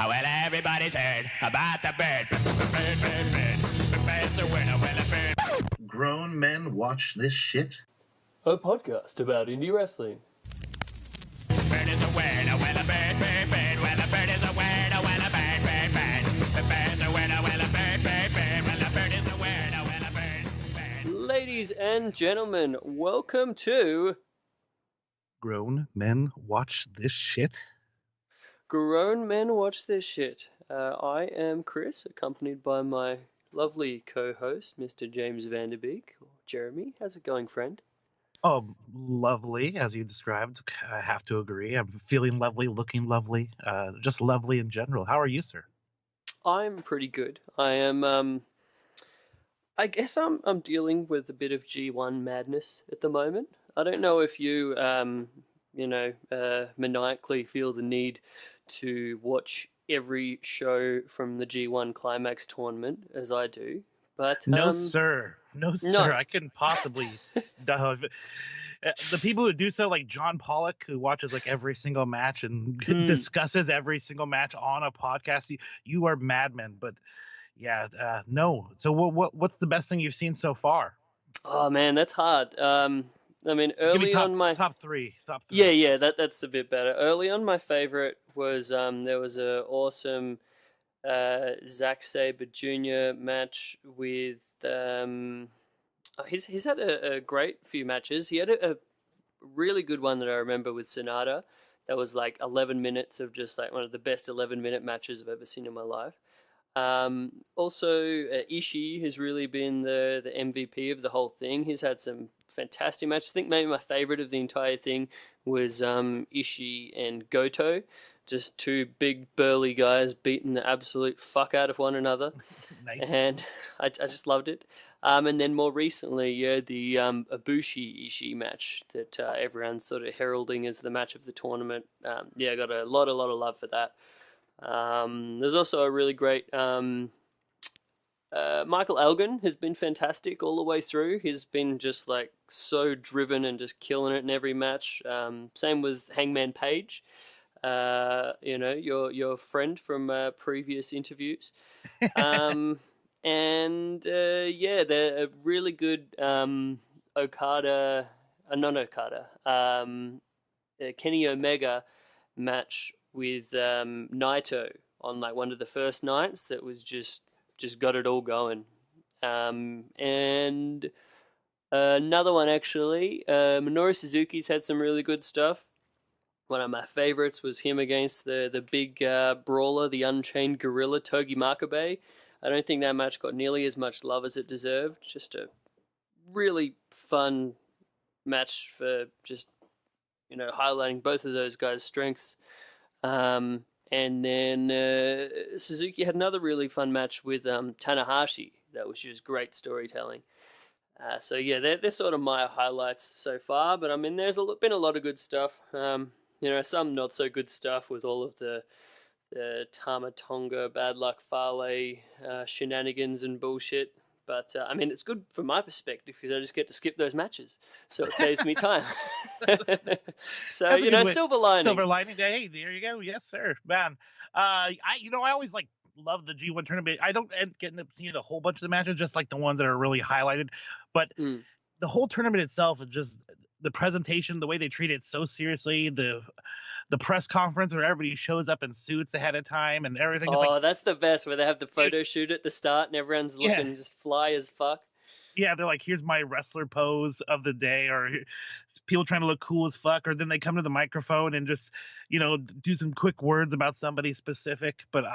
Well, everybody's heard about the bird. Bird's a winner, well, a bird. Grown men watch this shit? A podcast about indie wrestling. Bird is a winner, well, a bird. Well, a bird is a winner, well, a bird. The bird's a winner, well, a bird. Well, a bird is a winner, well, a bird. Ladies and gentlemen, welcome to Grown men watch this shit? Grown Men Watch This Shit. I am Chris, accompanied by my lovely co-host, Mr. James Vanderbeek, or Jeremy. How's it going, friend? Oh, lovely, as you described. I have to agree. I'm feeling lovely, looking lovely, just lovely in general. How are you, sir? I'm pretty good. I am, I guess I'm dealing with a bit of G1 madness at the moment. I don't know if you, maniacally feel the need to watch every show from the G1 Climax tournament as I do, but No, sir. No. I couldn't possibly. The people who do so, like John Pollock, who watches like every single match and discusses every single match on a podcast, you are madmen. But yeah, no. So what's the best thing you've seen so far? Oh man, that's hard. I mean, early on my top three. Yeah, that's a bit better. Early on, my favorite was there was a awesome Zack Sabre Jr. match with he's had a great few matches. He had a really good one that I remember with Sonata. That was like 11 minutes of just like one of the best 11-minute matches I've ever seen in my life. Also, Ishii has really been the MVP of the whole thing. He's had some fantastic matches. I think maybe my favorite of the entire thing was Ishii and Goto. Just two big burly guys beating the absolute fuck out of one another. Nice. And I just loved it. And then more recently, the Ibushi Ishii match that everyone's sort of heralding as the match of the tournament. I got a lot of love for that. There's also a really great Michael Elgin has been fantastic all the way through. He's been just like so driven and just killing it in every match. Same with Hangman Page, your friend from previous interviews. They're a really good Kenny Omega match with Naito on like one of the first nights that was just got it all going. And another one actually, Minoru Suzuki's had some really good stuff. One of my favorites was him against the big brawler, the Unchained Gorilla, Togi Makabe. I don't think that match got nearly as much love as it deserved. Just a really fun match for just, highlighting both of those guys' strengths. And then Suzuki had another really fun match with Tanahashi. That was just great storytelling. They're sort of my highlights so far. But I mean, there's been a lot of good stuff. Some not so good stuff with all of the Tama Tonga, Bad Luck Fale shenanigans and bullshit. But, it's good from my perspective because I just get to skip those matches. So it saves me time. So, silver lining. Silver lining. Hey, there you go. Yes, sir. Man, I always love the G1 tournament. I don't get up seeing a whole bunch of the matches, just like the ones that are really highlighted. But the whole tournament itself is just the presentation, the way they treat it so seriously, the press conference where everybody shows up in suits ahead of time and everything. Oh, that's the best, where they have the photo shoot at the start and everyone's looking just fly as fuck. Yeah, they're like, here's my wrestler pose of the day, or people trying to look cool as fuck, or then they come to the microphone and just, do some quick words about somebody specific. But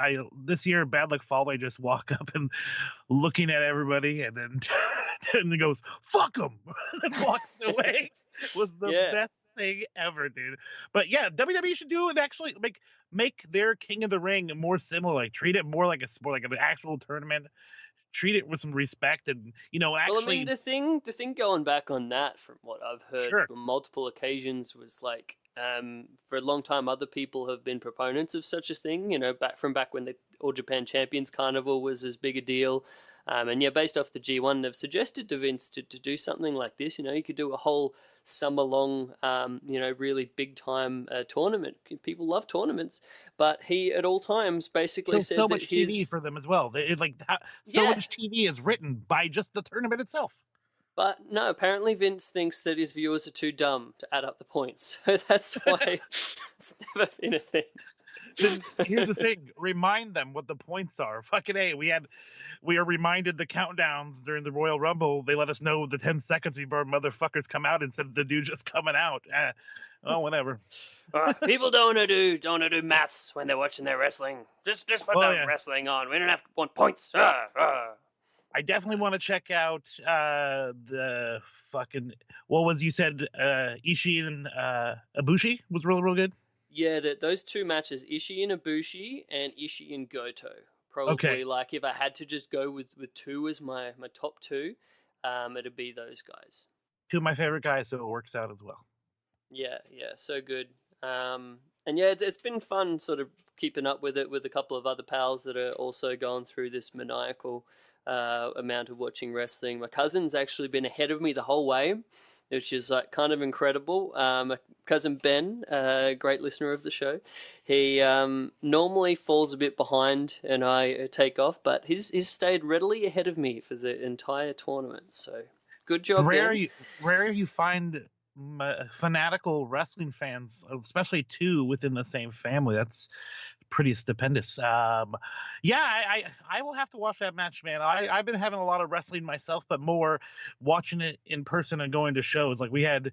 this year, Bad Luck Fale just walk up and looking at everybody and then and goes, fuck them, and walks away. Was the best thing ever, dude. But yeah, WWE should do it, actually make their King of the Ring more similar. Like, treat it more like a sport, like an actual tournament. Treat it with some respect, and actually. Well, I mean, the thing going back on that, from what I've heard on multiple occasions, was like For a long time, other people have been proponents of such a thing. You know, back when the All Japan Champions Carnival was as big a deal. And yeah, based off the G1, they've suggested to Vince to do something like this. You know, you could do a whole summer-long, really big-time tournament. People love tournaments, but he at all times basically said so that much TV for them as well. So much TV is written by just the tournament itself. But no, apparently Vince thinks that his viewers are too dumb to add up the points, so that's why it's never been a thing. Then here's the thing: remind them what the points are. Fucking A, we are reminded the countdowns during the Royal Rumble. They let us know the 10 seconds before motherfuckers come out instead of the dude just coming out. Whatever. People don't want to do maths when they're watching their wrestling. Just put wrestling on. We don't have to want points. I definitely want to check out the fucking you said Ishii and Ibushi was real good. Yeah, those two matches, Ishii and Ibushi and Ishii and Goto. Probably like if I had to just go with two as my top two, it'd be those guys. Two of my favorite guys, so it works out as well. Yeah, so good. And yeah, it's been fun sort of keeping up with it with a couple of other pals that are also going through this maniacal amount of watching wrestling. My cousin's actually been ahead of me the whole way, which is like kind of incredible. My cousin Ben, a great listener of the show, he normally falls a bit behind and I take off, but he's stayed readily ahead of me for the entire tournament. So good job, Ben. Rare you find fanatical wrestling fans, especially two within the same family. That's pretty stupendous. I will have to watch that match, man. I've been having a lot of wrestling myself, but more watching it in person and going to shows. Like we had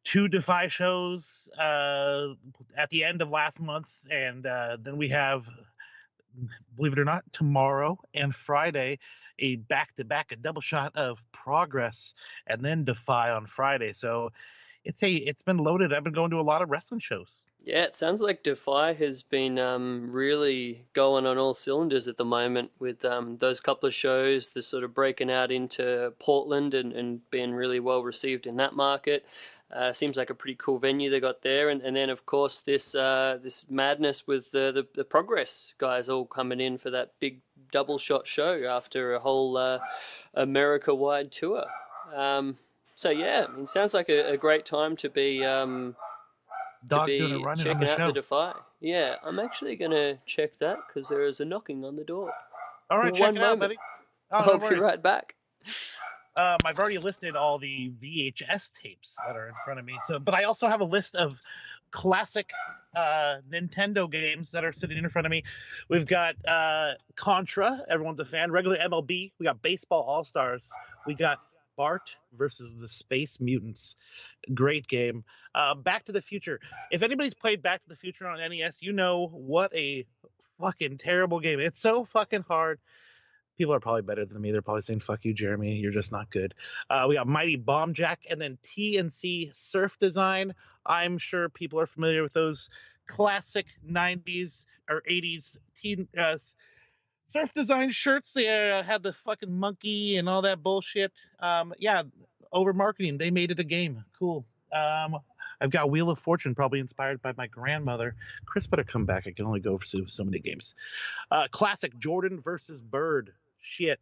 2 DEFY shows at the end of last month, and then we have, believe it or not, tomorrow and Friday a back-to-back, a double shot of Progress, and then DEFY on Friday. So it's been loaded. I've been going to a lot of wrestling shows. Yeah, it sounds like DEFY has been really going on all cylinders at the moment with those couple of shows. They're sort of breaking out into Portland and being really well received in that market. Seems like a pretty cool venue they got there, and then of course this madness with the Progress guys all coming in for that big double shot show after a whole America-wide tour. So yeah, it sounds like a great time to be checking out the DEFY. Yeah, I'm actually gonna check that because there is a knocking on the door. All right, check it out, buddy. I'll be right back. I've already listed all the VHS tapes that are in front of me. But I also have a list of classic Nintendo games that are sitting in front of me. We've got Contra, everyone's a fan. Regular MLB. We got Baseball All-Stars. We got Bart versus the Space Mutants. Great game. Back to the Future. If anybody's played Back to the Future on NES, you know what a fucking terrible game. It's so fucking hard. People are probably better than me. They're probably saying, fuck you, Jeremy. You're just not good. We got Mighty Bomb Jack and then TNC Surf Design. I'm sure people are familiar with those classic 90s or 80s surf design shirts. They had the fucking monkey and all that bullshit. Over marketing. They made it a game. Cool. I've got Wheel of Fortune, probably inspired by my grandmother. Chris better come back. I can only go for so many games. Classic Jordan versus Bird. Shit.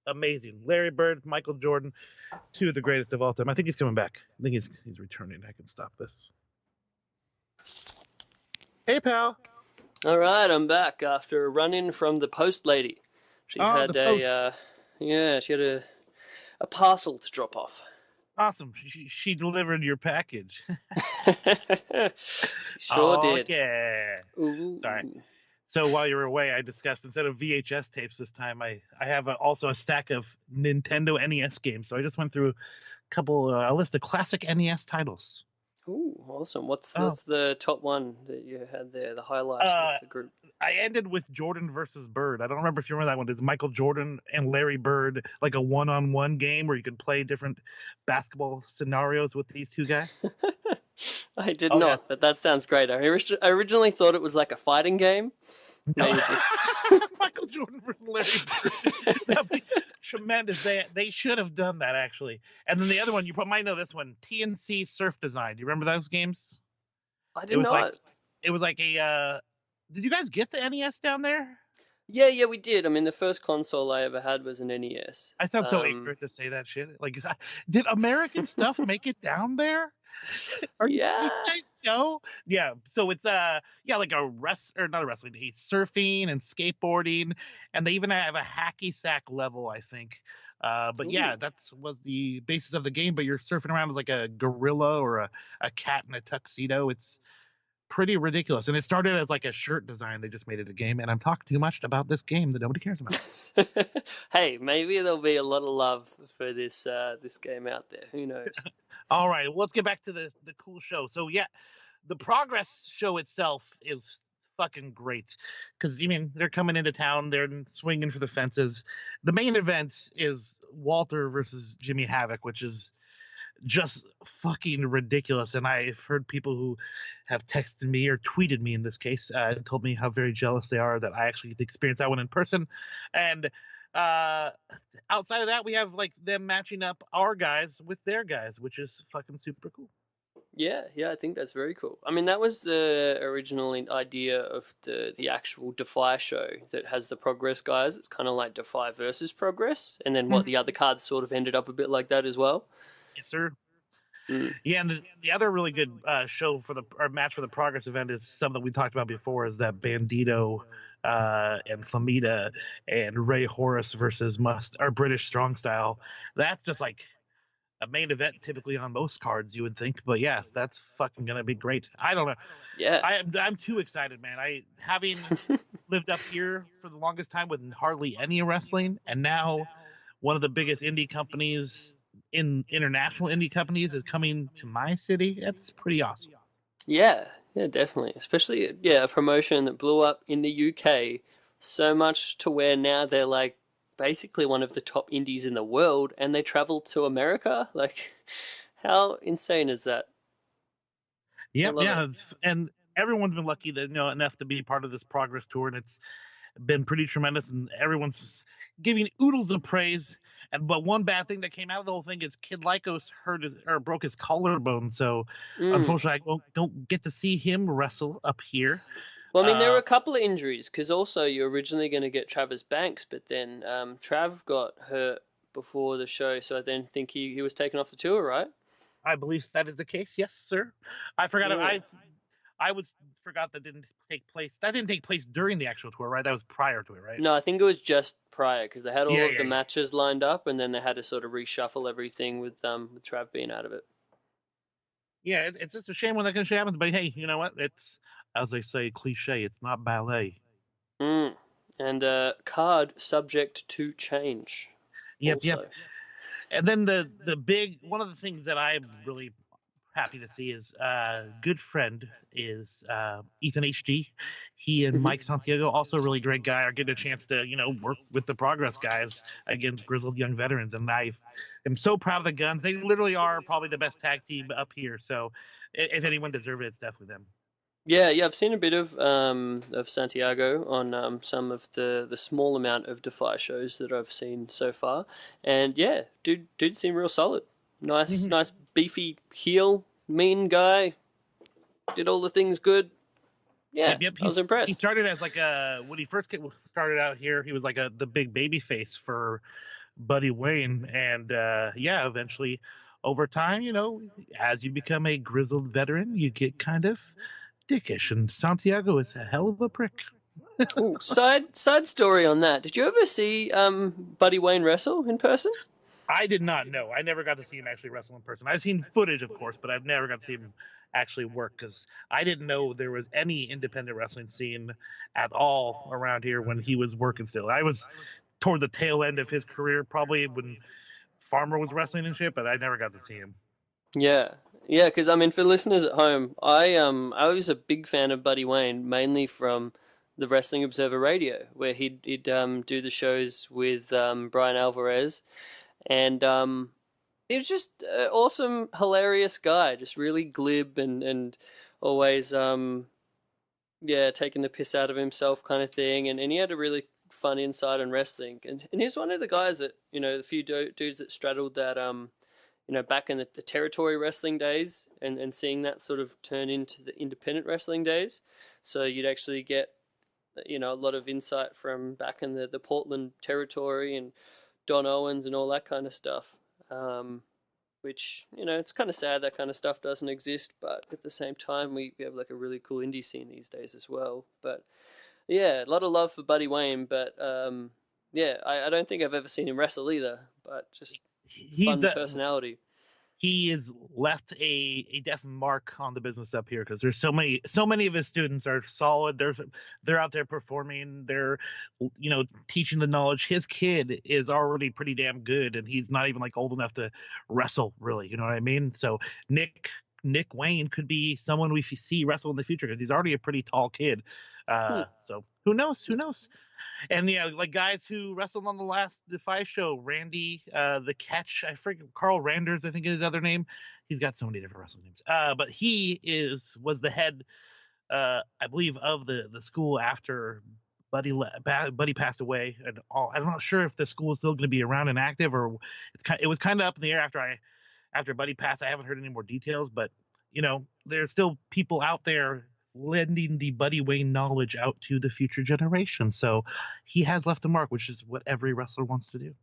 Amazing. Larry Bird, Michael Jordan, 2 of the greatest of all time. I think he's coming back. I think he's returning. I can stop this. Hey, pal. All right, I'm back after a run-in from the post lady. She had a parcel to drop off. Awesome. She delivered your package. She sure did. Yeah. Ooh. Sorry. So while you were away, I discussed, instead of VHS tapes this time, I have also a stack of Nintendo NES games. So I just went through a list of classic NES titles. Ooh, awesome. What's the top one that you had there, the highlights of the group? I ended with Jordan versus Bird. I don't remember if you remember that one. It's Michael Jordan and Larry Bird, like a one-on-one game where you could play different basketball scenarios with these two guys. I did not, but that sounds great. I originally thought it was like a fighting game. No. Michael Jordan versus Larry Bird. That'd be tremendous. They should have done that, actually. And then the other one, you might know this one, TNC Surf Design. Do you remember those games? I It did was like not. it was like a. Did you guys get the NES down there? Yeah, we did. I mean, the first console I ever had was an NES. I sound so ignorant to say that shit. Like, did American stuff make it down there? Do you Yeah. guys know? Yeah, so it's yeah, like or not a wrestling, he's surfing and skateboarding, and they even have a hacky sack level, I think. But yeah, Ooh. that's was the basis of the game. But you're surfing around as like a gorilla or a cat in a tuxedo. It's pretty ridiculous, and it started as like a shirt design. They just made it a game, and I'm talking too much about this game that nobody cares about. Hey, maybe there'll be a lot of love for this game out there. Who knows? All right, well, let's get back to the cool show. So yeah, the Progress show itself is fucking great because I mean they're coming into town, they're swinging for the fences. The main event is Walter versus Jimmy Havoc, which is just fucking ridiculous. And I've heard people who have texted me or tweeted me in this case, told me how very jealous they are that I actually get to experience that one in person. And uh outside of that, we have like them matching up our guys with their guys, which is fucking super cool. Yeah, I think that's very cool. I mean, that was the original idea of the actual Defy show that has the Progress guys. It's kind of like Defy versus Progress, and then what the other cards sort of ended up a bit like that as well. Yes, sir. Mm. Yeah, and the other really good show for the or match for the Progress event is something we talked about before. Is that Bandito and Flamita and Ray Horace versus Must or British Strong Style. That's just like a main event typically on most cards, you would think. But yeah, that's fucking gonna be great. I don't know. Yeah. I'm too excited, man. Having lived up here for the longest time with hardly any wrestling, and now one of the biggest indie companies in international indie companies is coming to my city. That's pretty awesome. Yeah, definitely. Especially, a promotion that blew up in the UK so much to where now they're like basically one of the top indies in the world and they travel to America. Like, how insane is that? Yep, yeah, It. and everyone's been lucky that enough to be part of this Progress tour, and it's been pretty tremendous, and everyone's giving oodles of praise. And but one bad thing that came out of the whole thing is Kid Lycos broke his collarbone, so unfortunately I don't get to see him wrestle up here. Well, I mean, there were a couple of injuries because also you're originally going to get Travis Banks, but then Trav got hurt before the show, so I then think he was taken off the tour, right? I believe that is the case. Yes, sir. I forgot. Forgot that didn't take place. That didn't take place during the actual tour, right? That was prior to it, right? No, I think it was just prior because they had all of the yeah. matches lined up, and then they had to sort of reshuffle everything with Trav being out of it. Yeah, it's just a shame when that kind of shit happens. But hey, you know what? It's, as they say, cliche. It's not ballet. And card subject to change. Yep, also. yep. And then the big one of the things that I'm really happy to see is good friend is Ethan HD. He and Mike Santiago, also a really great guy, are getting a chance to work with the Progress guys against grizzled young veterans, and I am so proud of the Guns. They literally are probably the best tag team up here. So if anyone deserves it, it's definitely them. Yeah, I've seen a bit of Santiago on some of the small amount of Defy shows that I've seen so far, and yeah, dude seemed real solid. Nice beefy heel, mean guy. Did all the things good. Yeah, yep. I was impressed. He started as like when he first started out here, he was like the big baby face for Buddy Wayne, and eventually over time, as you become a grizzled veteran, you get kind of dickish, and Santiago is a hell of a prick. Ooh, side story on that. Did you ever see Buddy Wayne wrestle in person? I did not know. I never got to see him actually wrestle in person. I've seen footage, of course, but I've never got to see him actually work because I didn't know there was any independent wrestling scene at all around here when he was working still. I was toward the tail end of his career, probably when Farmer was wrestling and shit, but I never got to see him. Yeah, because I mean, for listeners at home, I was a big fan of Buddy Wayne, mainly from the Wrestling Observer Radio, where he'd do the shows with Brian Alvarez, and he was just an awesome, hilarious guy, just really glib and always taking the piss out of himself kind of thing, and he had a really fun insight on wrestling, and he's one of the guys that the few dudes that straddled that back in the territory wrestling days, and seeing that sort of turn into the independent wrestling days. So you'd actually get, a lot of insight from back in the Portland territory and Don Owens and all that kind of stuff. Which, it's kind of sad that kind of stuff doesn't exist, but at the same time, we have like a really cool indie scene these days as well. But yeah, a lot of love for Buddy Wayne, but yeah, I don't think I've ever seen him wrestle either, but just fun personality. He has left a definite mark on the business up here because there's so many of his students are solid. They're out there performing. They're teaching the knowledge. His kid is already pretty damn good, and he's not even like old enough to wrestle really. You know what I mean? So Nick Wayne could be someone we see wrestle in the future because he's already a pretty tall kid. So who knows? And yeah, like guys who wrestled on the last DEFY show, Randy, the Catch, I forget, Carl Randers, I think is his other name. He's got so many different wrestling names. But he was the head, I believe, of the school after Buddy passed away. And I'm not sure if the school is still going to be around and active, or it was kind of up in the air after Buddy passed. I haven't heard any more details, but there's still people out there lending the Buddy Wayne knowledge out to the future generation. So he has left a mark, which is what every wrestler wants to do.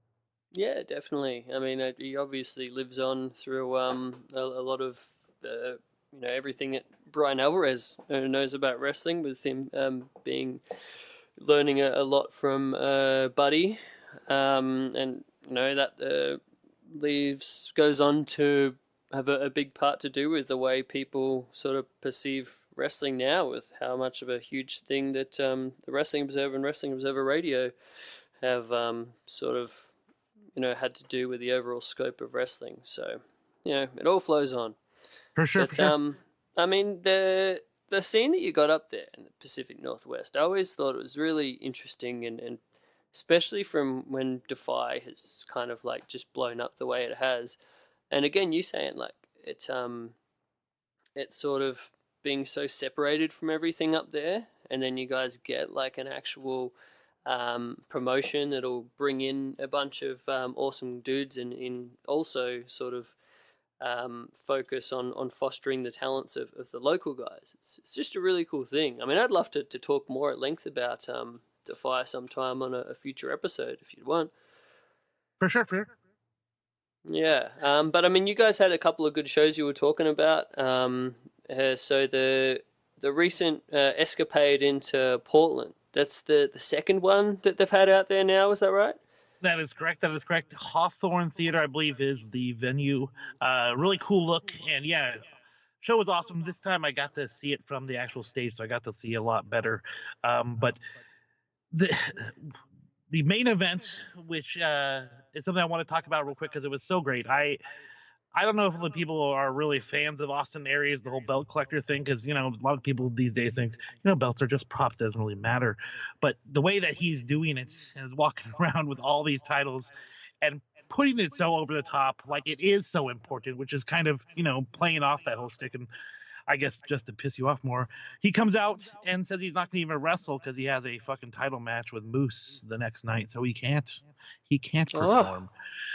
Yeah, definitely. I mean, he obviously lives on through a lot of everything that Brian Alvarez knows about wrestling, with him learning a lot from Buddy, and that goes on to have a big part to do with the way people sort of perceive wrestling now, with how much of a huge thing that the Wrestling Observer and Wrestling Observer Radio have sort of had to do with the overall scope of wrestling. So it all flows on. For sure. I mean, the scene that you got up there in the Pacific Northwest, I always thought it was really interesting, and especially from when DEFY has kind of like just blown up the way it has. And again, you saying like it's sort of being so separated from everything up there, and then you guys get like an actual promotion that'll bring in a bunch of awesome dudes, and also sort of focus on fostering the talents of the local guys. It's just a really cool thing. I mean, I'd love to talk more at length about DEFY sometime on a future episode if you'd want. For sure. Yeah, but I mean, you guys had a couple of good shows you were talking about. So the recent escapade into Portland, that's the second one that they've had out there now, is that right? That is correct. Hawthorne Theater, I believe, is the venue. Really cool look, and yeah, show was awesome. This time I got to see it from the actual stage, so I got to see a lot better. But the main event, which is something I want to talk about real quick because it was so great. I don't know if the people are really fans of Austin Aries, the whole belt collector thing, because a lot of people these days think belts are just props, doesn't really matter. But the way that he's doing it and is walking around with all these titles and putting it so over the top, like it is so important, which is kind of playing off that whole stick, and I guess just to piss you off more, he comes out and says he's not going to even wrestle because he has a fucking title match with Moose the next night, so he can't perform.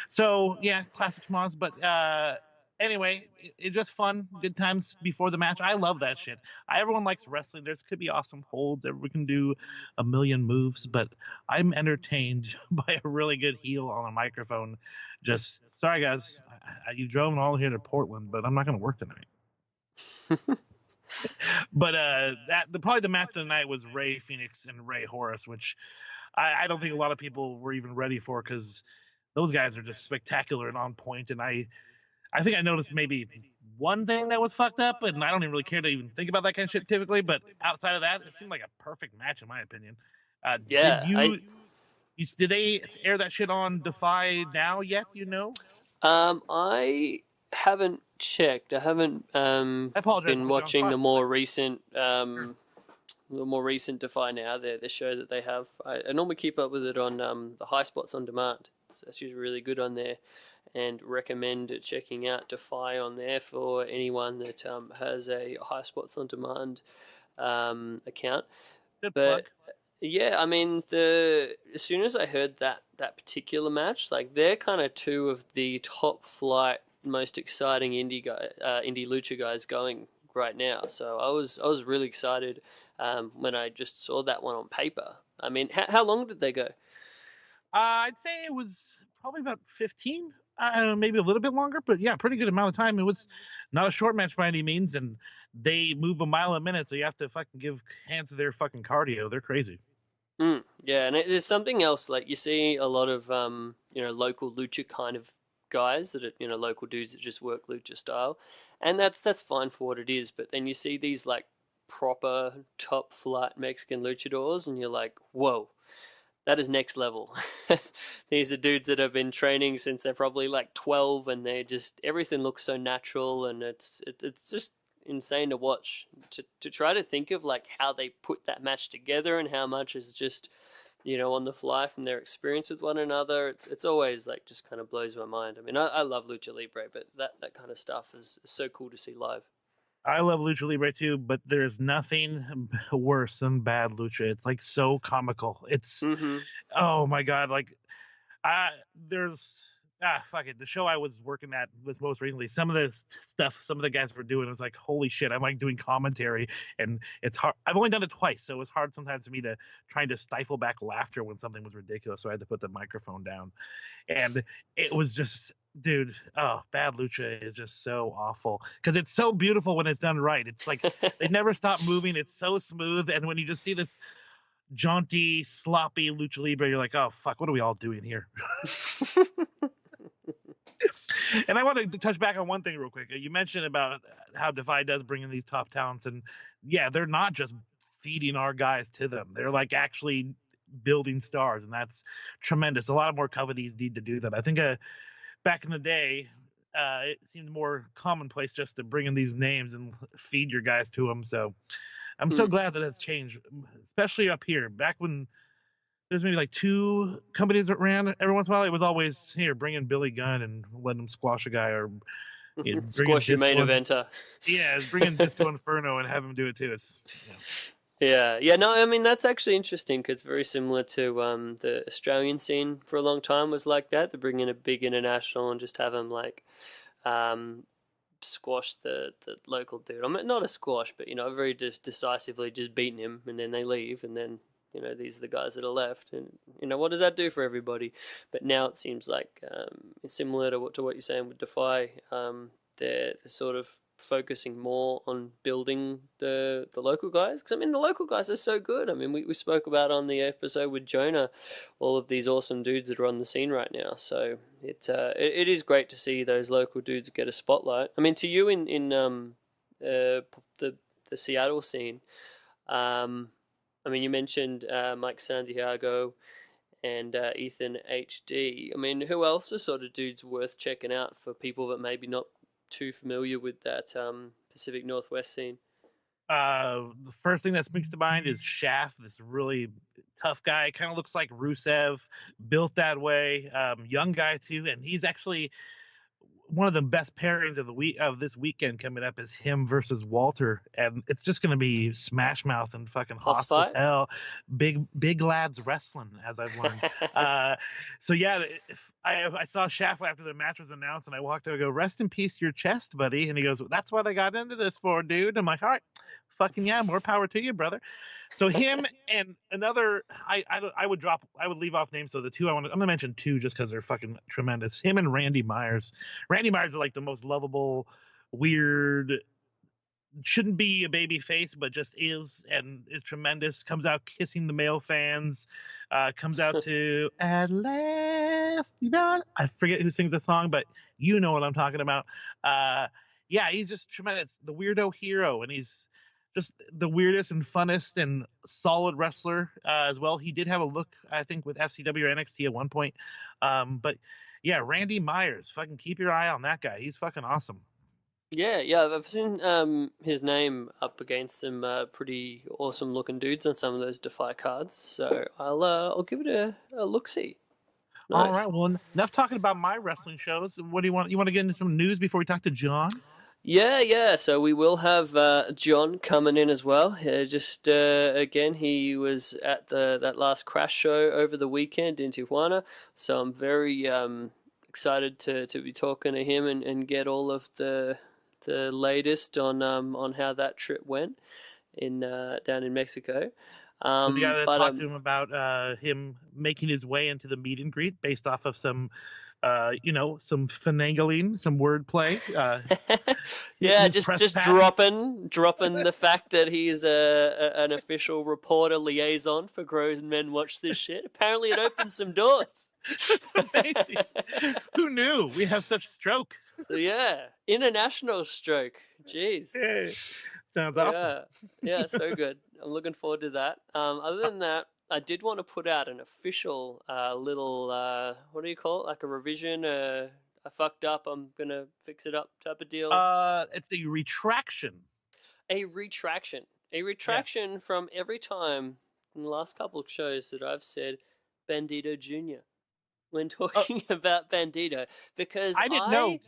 So yeah, classic schmoz. But anyway, it's just fun, good times before the match. I love that shit. Everyone likes wrestling. There's could be awesome holds. Everyone can do a million moves, but I'm entertained by a really good heel on a microphone. Just sorry guys, you drove all here to Portland, but I'm not going to work tonight. But probably the match of the night was Ray Phoenix and Ray Horace, which I don't think a lot of people were even ready for, because those guys are just spectacular and on point. And I think I noticed maybe one thing that was fucked up, and I don't even really care to even think about that kind of shit typically. But outside of that, it seemed like a perfect match in my opinion. Did they air that shit on DEFY now yet? I haven't checked. I haven't been watching the more recent DEFY now. The show that they have. I normally keep up with it on the High Spots on Demand. It's usually really good on there, and recommend checking out DEFY on there for anyone that has a High Spots on Demand account. Good plug. Yeah, I mean, as soon as I heard that particular match, like they're kind of two of the top flight most exciting indie lucha guys going right now. So I was really excited when I just saw that one on paper. I mean, how long did they go? I'd say it was probably about 15, maybe a little bit longer, but yeah, pretty good amount of time. It was not a short match by any means, and they move a mile a minute, so you have to fucking give hands to their fucking cardio. They're crazy. Yeah, and there's something else, like you see a lot of local lucha kind of guys that are local dudes that just work lucha style, and that's fine for what it is. But then you see these like proper top flight Mexican luchadors, and you're like, whoa, that is next level. These are dudes that have been training since they're probably like 12, and they just everything looks so natural, and it's just insane to watch. To try to think of like how they put that match together and how much is just on the fly from their experience with one another. It's always like just kind of blows my mind. I mean, I love lucha libre, but that kind of stuff is so cool to see live. I love lucha libre too, but there's nothing worse than bad lucha. It's like so comical. It's oh my god, like there's fuck it. The show I was working at was most recently. Some of the stuff some of the guys were doing, it was like, holy shit, I'm like doing commentary, and it's hard. I've only done it twice, so it was hard sometimes for me to trying to stifle back laughter when something was ridiculous, so I had to put the microphone down. And it was just, dude, bad lucha is just so awful because it's so beautiful when it's done right. It's like they never stop moving. It's so smooth, and when you just see this jaunty, sloppy lucha libre, you're like, oh fuck, what are we all doing here? And I want to touch back on one thing real quick. You mentioned about how DEFY does bring in these top talents, and yeah, they're not just feeding our guys to them. They're like actually building stars, and that's tremendous. A lot of more companies need to do that. I think back in the day, it seemed more commonplace just to bring in these names and feed your guys to them. So I'm so glad that has changed, especially up here. Back when there's maybe like 2 companies that ran every once in a while, it was always here, bring in Billy Gunn and let him squash a guy, or squash your main eventer. Yeah, bring in Disco Inferno and have him do it too. It's Yeah. No, I mean that's actually interesting because it's very similar to the Australian scene for a long time was like that. They bring in a big international and just have him like squash the local dude. I mean, not a squash, but very decisively just beating him, and then they leave, and then these are the guys that are left, and what does that do for everybody? But now it seems like it's similar to what you're saying with DEFY. They're sort of focusing more on building the local guys, because I mean the local guys are so good. I mean we spoke about on the episode with Jonah all of these awesome dudes that are on the scene right now. So it is great to see those local dudes get a spotlight. I mean, to you in the Seattle scene, I mean, you mentioned Mike Santiago and Ethan HD. I mean, who else are sort of dudes worth checking out for people that maybe not too familiar with that Pacific Northwest scene? The first thing that springs to mind is Shaft, this really tough guy. Kind of looks like Rusev, built that way. Young guy too, and he's actually one of the best pairings of this weekend coming up is him versus Walter, and it's just going to be smash mouth and fucking hostile as hell. Big lads wrestling, as I've learned. So yeah, I saw Shaft after the match was announced, and I walked over and go, "Rest in peace, your chest, buddy." And he goes, "That's what I got into this for, dude." I'm like, "All right, fucking yeah, more power to you, brother." So him and another, I would leave off names. So the 2 I'm gonna mention 2 just because they're fucking tremendous. Him and Randy Myers. Randy Myers is like the most lovable, weird, shouldn't be a baby face, but just is, and is tremendous. Comes out kissing the male fans. Comes out to "At Last." I forget who sings the song, but you know what I'm talking about. Yeah, he's just tremendous. The weirdo hero, and he's just the weirdest and funnest and solid wrestler as well. He did have a look, I think, with FCW or NXT at one point. But yeah, Randy Myers, fucking keep your eye on that guy. He's fucking awesome. Yeah, I've seen his name up against some pretty awesome looking dudes on some of those DEFY cards. So I'll give it a look-see. Nice. All right, well, enough talking about my wrestling shows. What do you want? You want to get into some news before we talk to John? Yeah. So we will have John coming in as well. Again, he was at that last Crash show over the weekend in Tijuana. So I'm very excited to be talking to him and get all of the latest on how that trip went in down in Mexico. We got to But talk to him about him making his way into the meet and greet based off of some, some finagling, some wordplay. yeah, his just press just pass. dropping the fact that he's an official reporter liaison for Grown Men Watch This Shit. Apparently, it opened some doors. That's amazing. Who knew we have such stroke? Yeah, international stroke. Jeez. Yeah. Sounds awesome. Yeah, so good. I'm looking forward to that. Other than that, I did want to put out an official little what do you call it? Like a revision. I fucked up. I'm gonna fix it up type of deal. It's a retraction. A retraction. A retraction from every time in the last couple of shows that I've said Bandito Jr. when talking about Bandito, because I didn't know.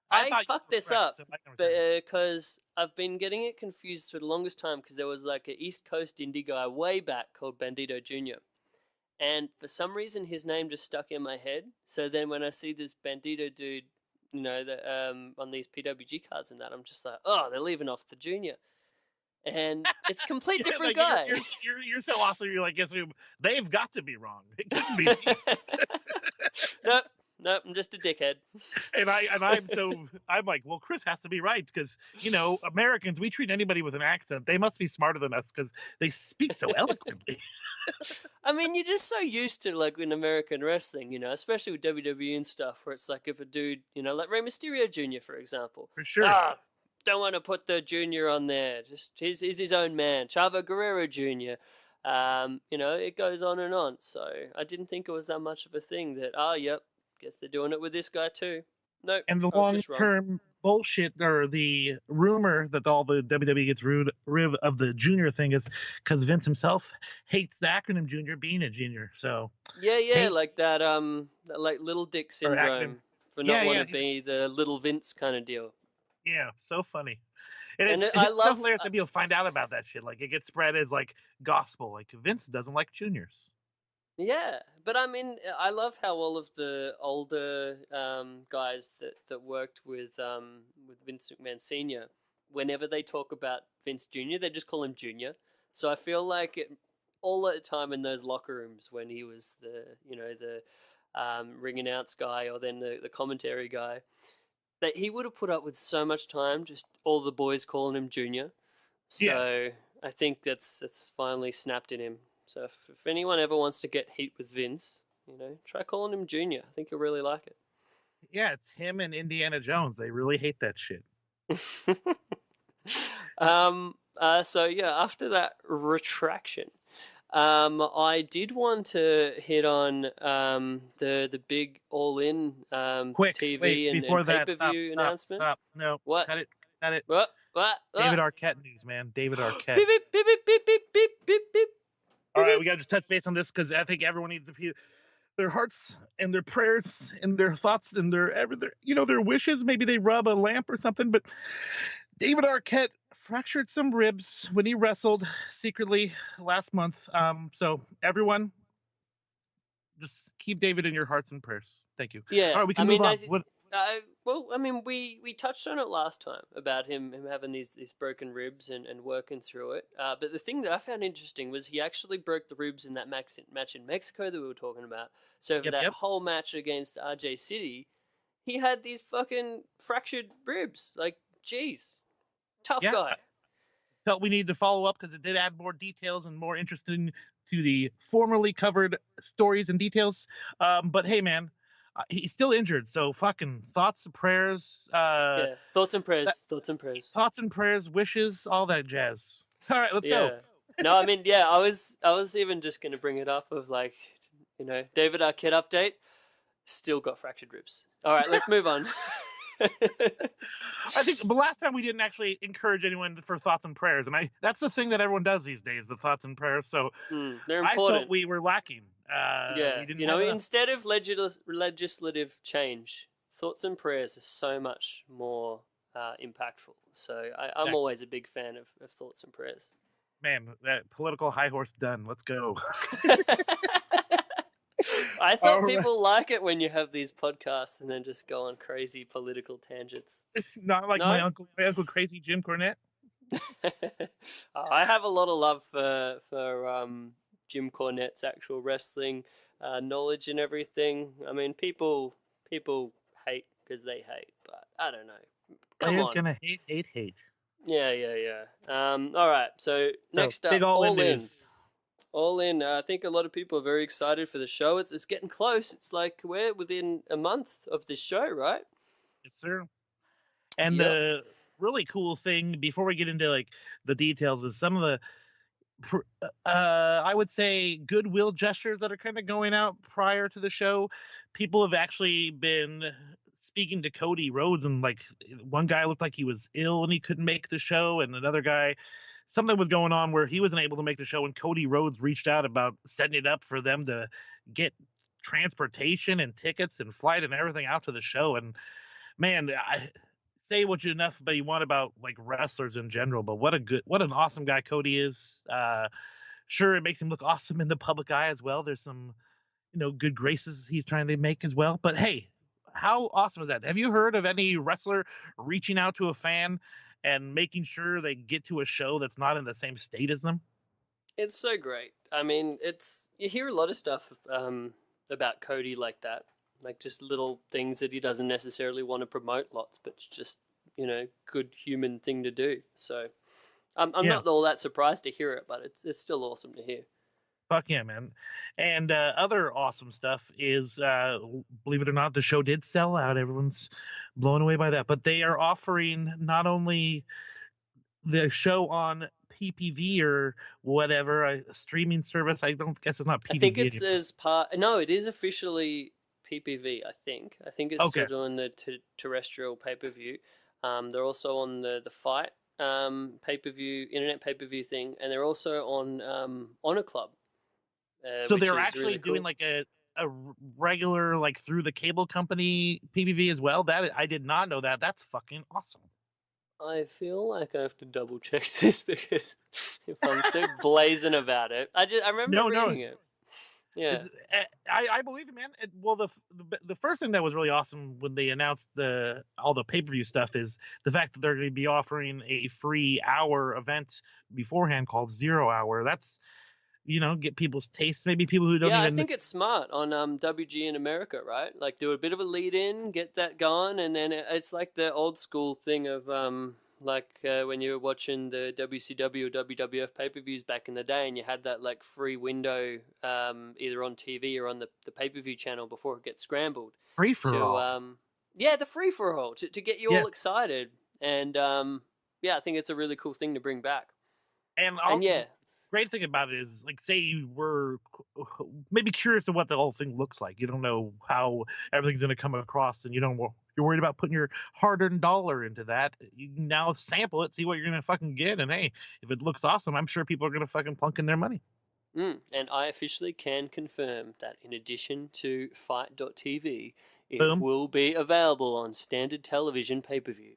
I thought you fucked were this correct, up so I never said it. because I've been getting it confused for the longest time because there was like a East Coast indie guy way back called Bandito Jr. And for some reason his name just stuck in my head. So then when I see this Bandito dude, on these PWG cards and that, I'm just like, oh, they're leaving off the junior. And it's a complete different guy. You're so awesome. You're like, assume they've got to be wrong. It couldn't be me. Nope, I'm just a dickhead. And I'm like, well, Chris has to be right because Americans, we treat anybody with an accent. They must be smarter than us because they speak so eloquently. I mean, you're just so used to like in American wrestling, especially with WWE and stuff, where it's like if a dude, like Rey Mysterio Jr. for example, For sure. Don't want to put the Junior on there. Just he's his own man. Chavo Guerrero Jr. It goes on and on. So I didn't think it was that much of a thing. That yep. Guess they're doing it with this guy too. Nope. And the long-term bullshit or the rumor that all the WWE gets rid of the junior thing is because Vince himself hates the acronym junior being a junior. So yeah, like that like little dick syndrome for not wanting to be the little Vince kind of deal. Yeah, so funny. And it's so hilarious that people find out about that shit. Like it gets spread as like gospel. Like Vince doesn't like juniors. Yeah, but I mean, I love how all of the older guys that worked with Vince McMahon Sr., whenever they talk about Vince Jr., they just call him Junior. So I feel like all the time in those locker rooms when he was the ring announce guy or then the commentary guy, that he would have put up with so much time, just all the boys calling him Junior. So I think that's finally snapped in him. So if anyone ever wants to get heat with Vince, try calling him Junior. I think you'll really like it. Yeah, it's him and Indiana Jones. They really hate that shit. So yeah, after that retraction, I did want to hit on the big all-in TV and pay-per-view announcement. Stop. No. What? Cut it. What? David Arquette news, man. David Arquette. Beep, beep, beep, beep, beep, beep, beep, beep, beep. All right, we got to just touch base on this because I think everyone needs to their hearts and their prayers and their thoughts and their wishes. Maybe they rub a lamp or something. But David Arquette fractured some ribs when he wrestled secretly last month. So everyone, just keep David in your hearts and prayers. Thank you. Yeah, all right, we can move on. We touched on it last time about him having these broken ribs and working through it. But the thing that I found interesting was he actually broke the ribs in that match in Mexico that we were talking about. So for that whole match against RJ City, he had these fucking fractured ribs. Like, geez, tough guy. Felt we needed to follow up because it did add more details and more interesting to the formerly covered stories and details. But hey, man. He's still injured, so fucking thoughts and prayers. Thoughts and prayers. Thoughts and prayers, wishes, all that jazz. All right, let's go. No, I mean, I was even just gonna bring it up of like, David Arquette update. Still got fractured ribs. All right, let's move on. I think the last time we didn't actually encourage anyone for thoughts and prayers, and that's the thing that everyone does these days, the thoughts and prayers. So they're important. I felt we were lacking. Instead of legislative change, thoughts and prayers are so much more impactful. So I'm always a big fan of thoughts and prayers. Man, that political high horse done. Let's go. I thought All right. people like it when you have these podcasts and then just go on crazy political tangents. Not like No? my uncle crazy Jim Cornette. I have a lot of love for Jim Cornette's actual wrestling knowledge and everything. I mean, people hate because they hate, but I don't know. Come Players on. gonna hate. Yeah. All right. So next big up, all-in All In. news. All In. I think a lot of people are very excited for the show. It's getting close. It's like we're within a month of this show, right? Yes, sir. And Yep. the really cool thing before we get into like the details is some of the I would say goodwill gestures that are kind of going out prior to the show. People have actually been speaking to Cody Rhodes, and like one guy looked like he was ill and he couldn't make the show, and another guy, something was going on where he wasn't able to make the show, and Cody Rhodes reached out about setting it up for them to get transportation and tickets and flight and everything out to the show. And man, I say what you want about like wrestlers in general, but what an awesome guy Cody is. Sure, it makes him look awesome in the public eye as well. There's some, good graces he's trying to make as well. But hey, how awesome is that? Have you heard of any wrestler reaching out to a fan and making sure they get to a show that's not in the same state as them? It's so great. I mean, you hear a lot of stuff about Cody like that, like just little things that he doesn't necessarily want to promote lots, but it's just good human thing to do. So I'm not all that surprised to hear it, but it's still awesome to hear. Fuck yeah, man. And other awesome stuff is, believe it or not, the show did sell out. Everyone's blown away by that. But they are offering not only the show on PPV or whatever, a streaming service. I don't guess it's not PPV. I think it's anymore. as part. No, it is officially PPV. I think it's Okay. still doing the terrestrial pay-per-view. They're also on the fight pay-per-view, internet pay-per-view thing, and they're also on Honor Club. So they're which is actually really doing cool. like a regular, like through the cable company PPV as well. That I did not know that. That's fucking awesome. I feel like I have to double check this because if I'm so blazing about it, I remember reading it. Yeah, I believe it, man. The first thing that was really awesome when they announced all the pay-per-view stuff is the fact that they're going to be offering a free hour event beforehand called 0 Hour. That's get people's taste. Maybe people who don't yeah. even. I think it's smart on WG in America, right? Like do a bit of a lead in, get that going, and then it's like the old school thing of when you were watching the WCW or WWF pay-per-views back in the day, and you had that like free window either on TV or on the pay-per-view channel before it gets scrambled. Free for all. The free for all to get you all Yes. excited, and I think it's a really cool thing to bring back. And yeah, great thing about it is, like, say you were maybe curious of what the whole thing looks like. You don't know how everything's going to come across, and you're worried about putting your hard-earned dollar into that. You can now sample it, see what you're going to fucking get, and hey, if it looks awesome, I'm sure people are going to fucking plunk in their money. And I officially can confirm that in addition to Fight.tv, it Boom. will be available on standard television pay-per-view.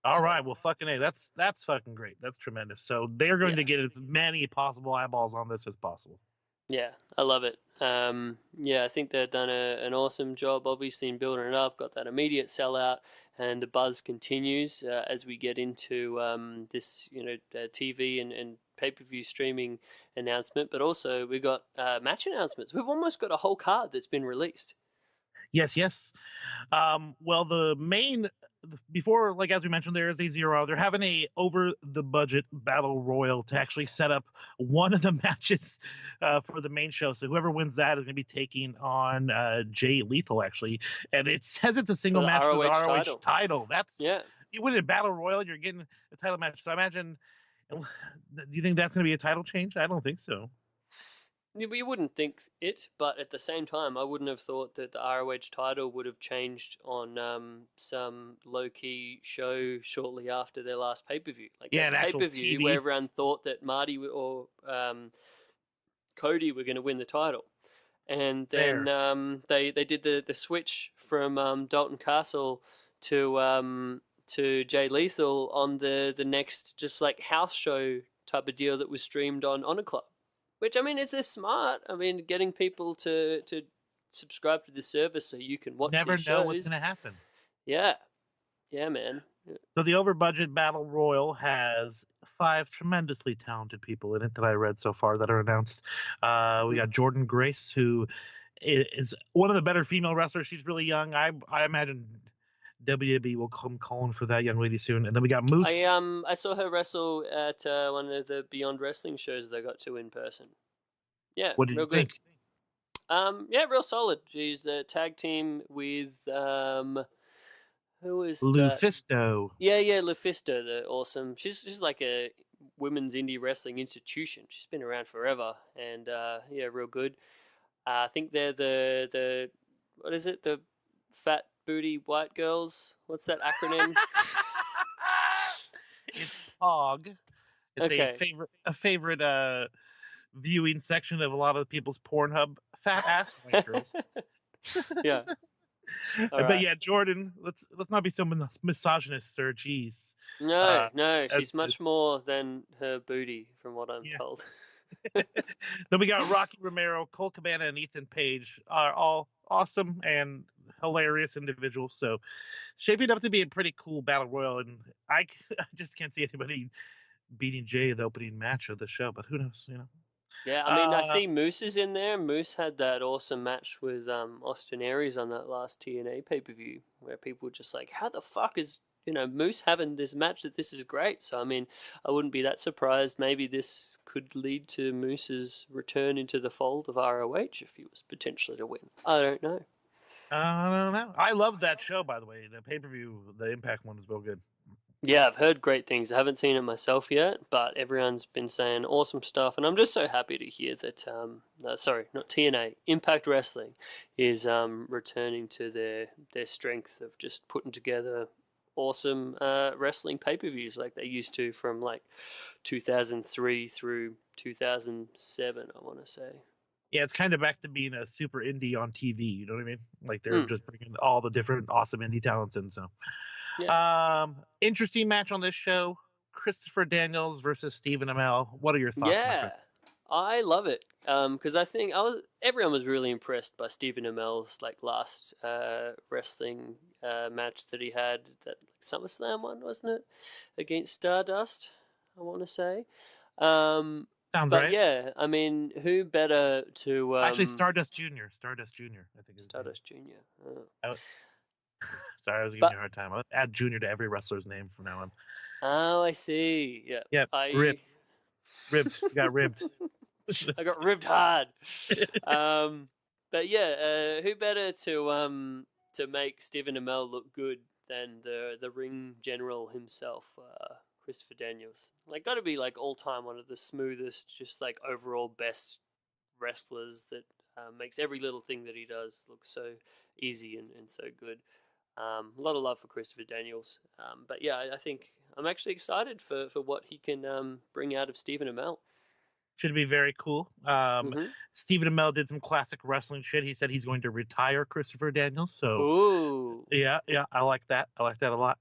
All right, well, fucking hey, that's fucking great. That's tremendous. So they're going to get as many possible eyeballs on this as possible. Yeah, I love it. I think they've done an awesome job, obviously, in building it up. Got that immediate sellout, and the buzz continues as we get into this, TV and pay-per-view streaming announcement. But also, we got match announcements. We've almost got a whole card that's been released. Yes. Well, the main before, like as we mentioned, there is a 0 Hour. They're having a over the budget battle royal to actually set up one of the matches for the main show. So whoever wins that is going to be taking on Jay Lethal, actually, and it says it's a single match for the ROH title. That's you win a battle royal, you're getting a title match. So I imagine. Do you think that's going to be a title change? I don't think so. You wouldn't think it, but at the same time, I wouldn't have thought that the ROH title would have changed on some low-key show shortly after their last pay-per-view. Like pay-per-view where everyone thought that Marty or Cody were going to win the title. And then they did the switch from Dalton Castle to Jay Lethal on the next just like house show type of deal that was streamed on Honor Club. Which, I mean, it's smart. I mean, getting people to subscribe to the service so you can watch Never these know shows. what's going to happen. Yeah. Yeah, man. So the over-budget Battle Royal has 5 tremendously talented people in it that I read so far that are announced. We got Jordan Grace, who is one of the better female wrestlers. She's really young. I imagine WWE will come calling for that young lady soon. And then we got Moose. I saw her wrestle at one of the Beyond Wrestling shows that I got to in person. Yeah, What did real you think? Good. Yeah, real solid. She's the tag team with who is that? Lufisto. Yeah, Lufisto, the awesome. She's like a women's indie wrestling institution. She's been around forever, and yeah, real good. I think they're the what is it? The fat booty white girls. What's that acronym? It's POG. It's Okay. a favorite viewing section of a lot of people's Pornhub. Fat ass white girls. Yeah. But yeah, Jordan, let's not be so misogynist, sir. Jeez. No, that's she's much more than her booty, from what I'm Yeah. told. Then we got Rocky Romero, Cole Cabana, and Ethan Page are all awesome and hilarious individuals. So shaping up to be a pretty cool battle royal, and I just can't see anybody beating Jay the opening match of the show. But who knows? You know. Yeah, I mean, I see Moose is in there. Moose had that awesome match with Austin Aries on that last TNA pay-per-view, where people were just like, how the fuck is, Moose having this match that this is great? So, I mean, I wouldn't be that surprised. Maybe this could lead to Moose's return into the fold of ROH if he was potentially to win. I don't know. I don't know. I love that show, by the way. The pay-per-view, the Impact one is real good. Yeah, I've heard great things. I haven't seen it myself yet, but everyone's been saying awesome stuff, and I'm just so happy to hear that. Sorry, not TNA. Impact Wrestling is returning to their strength of just putting together awesome wrestling pay-per-views like they used to from like 2003 through 2007. I want to say. Yeah, it's kind of back to being a super indie on TV. You know what I mean? Like they're just bringing all the different awesome indie talents in. So. Yeah. Interesting match on this show. Christopher Daniels versus Stephen Amell. What are your thoughts? Yeah, I love it. Because I think everyone was really impressed by Stephen Amell's like last wrestling match that he had, that SummerSlam one, wasn't it, against Stardust? I want to say. Sounds right. Yeah, I mean, who better to actually Stardust Junior? Stardust Junior, I think. Stardust Junior. Sorry, I was giving you a hard time. I'll add Junior to every wrestler's name from now on. Oh, I see. Yeah. Yeah. Ribbed. You got ribbed. I got ribbed hard. But yeah, who better to make Stephen Amell look good than the ring general himself, Christopher Daniels? Like, got to be like all time one of the smoothest, just like overall best wrestlers that makes every little thing that he does look so easy and so good. A lot of love for Christopher Daniels. But yeah, I think I'm actually excited for what he can bring out of Stephen Amell. Should be very cool. Stephen Amell did some classic wrestling shit. He said he's going to retire Christopher Daniels. So, ooh, yeah, I like that. I like that a lot.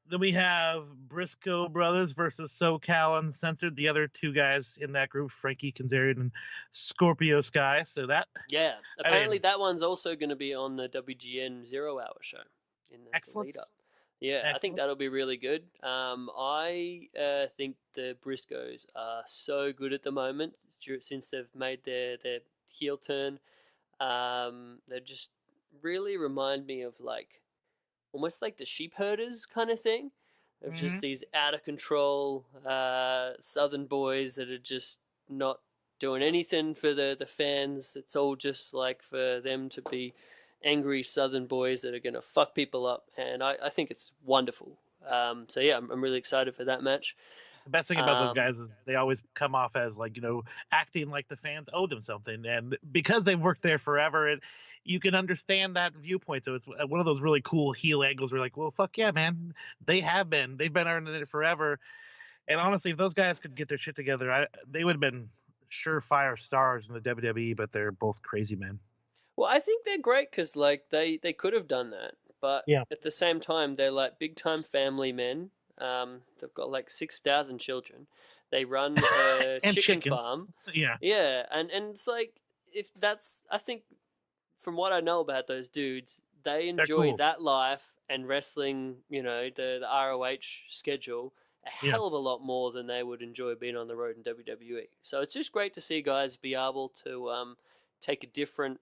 Then we have Briscoe Brothers versus SoCal Uncensored. The other two guys in that group, Frankie Kazarian and Scorpio Sky. So that, yeah, apparently that one's also going to be on the WGN 0 Hour show in the lead up. Yeah, excellent. I think that'll be really good. I think the Briscoes are so good at the moment since they've made their heel turn. They just really remind me of like almost like the sheep herders kind of thing, of just these out of control Southern boys that are just not doing anything for the fans. It's all just like for them to be angry Southern boys that are going to fuck people up, and I think it's wonderful. So yeah, I'm really excited for that match. The best thing about those guys is they always come off as like, acting like the fans owe them something, and because they've worked there forever, you can understand that viewpoint. So it's one of those really cool heel angles where you're like, well, fuck yeah, man, they've been earning it forever. And honestly, if those guys could get their shit together, they would have been surefire stars in the WWE. But they're both crazy men. Well, I think they're great because like they could have done that, but at the same time, they're like big time family men. They've got like 6,000 children. They run a chicken farm. Yeah, and it's like I think from what I know about those dudes, they They're enjoy cool. that life and wrestling, the ROH schedule a Yeah. hell of a lot more than they would enjoy being on the road in WWE. So it's just great to see guys be able to take a different,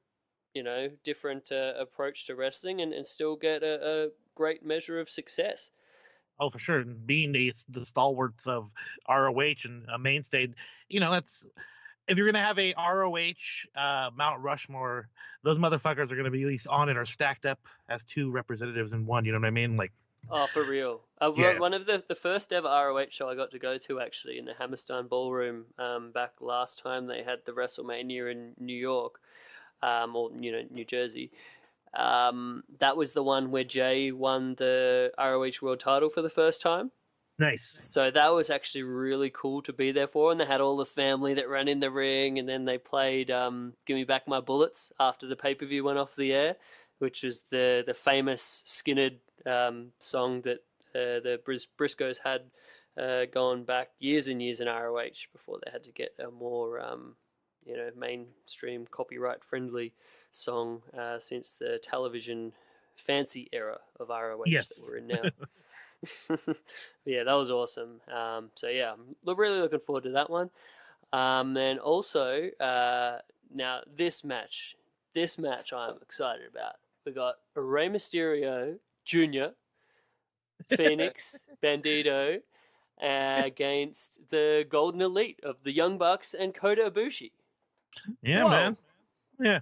different approach to wrestling and still get a great measure of success. Oh, for sure. And being the stalwarts of ROH and a mainstay, that's if you're gonna have a ROH Mount Rushmore, those motherfuckers are gonna be at least on it or stacked up as two representatives in one. You know what I mean? Like, Oh, for real. yeah, One of the first ever ROH show I got to go to actually in the Hammerstein Ballroom back last time they had the WrestleMania in New York, or New Jersey. That was the one where Jay won the ROH World Title for the first time. nice. So that was actually really cool to be there for, and they had all the family that ran in the ring, and then they played "Give Me Back My Bullets" after the pay-per-view went off the air, which was the famous Skinner song that the Briscoes had gone back years and years in ROH before they had to get a more mainstream copyright-friendly song since the television fancy era of ROH Yes. that we're in now. Yeah, that was awesome. So yeah, I'm really looking forward to that one. And also, now this match I'm excited about. We got Rey Mysterio Jr., Phoenix, Bandito, against the Golden Elite of the Young Bucks and Kota Ibushi. Yeah, Whoa. man. Yeah.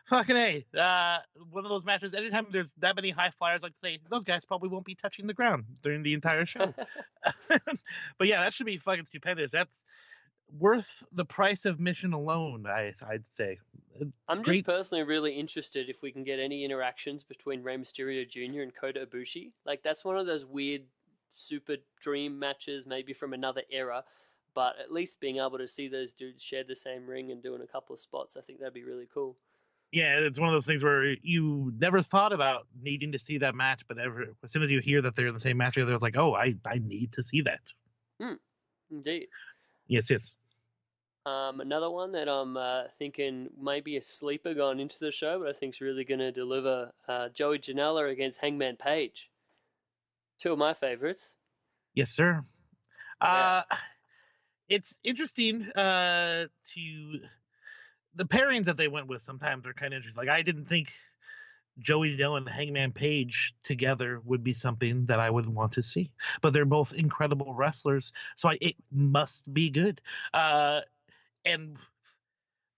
Fucking A. One of those matches, anytime there's that many high flyers, like to say, those guys probably won't be touching the ground during the entire show. But yeah, that should be fucking stupendous. That's worth the price of admission alone, I'd say. I'm just Great. personally really interested if we can get any interactions between Rey Mysterio Jr. and Kota Ibushi. Like, that's one of those weird super dream matches, maybe from another era. But at least being able to see those dudes share the same ring and doing a couple of spots, I think that'd be really cool. Yeah, it's one of those things where you never thought about needing to see that match, but as soon as you hear that they're in the same match together, it's like, oh, I need to see that. Indeed. Yes. Another one that I'm thinking might be a sleeper going into the show, but I think is really going to deliver, Joey Janela against Hangman Page. Two of my favorites. Yes, sir. Yeah. It's interesting to the pairings that they went with. Sometimes are kind of interesting. Like, I didn't think Joey Janela and Hangman Page together would be something that I would want to see, but they're both incredible wrestlers, so it must be good. And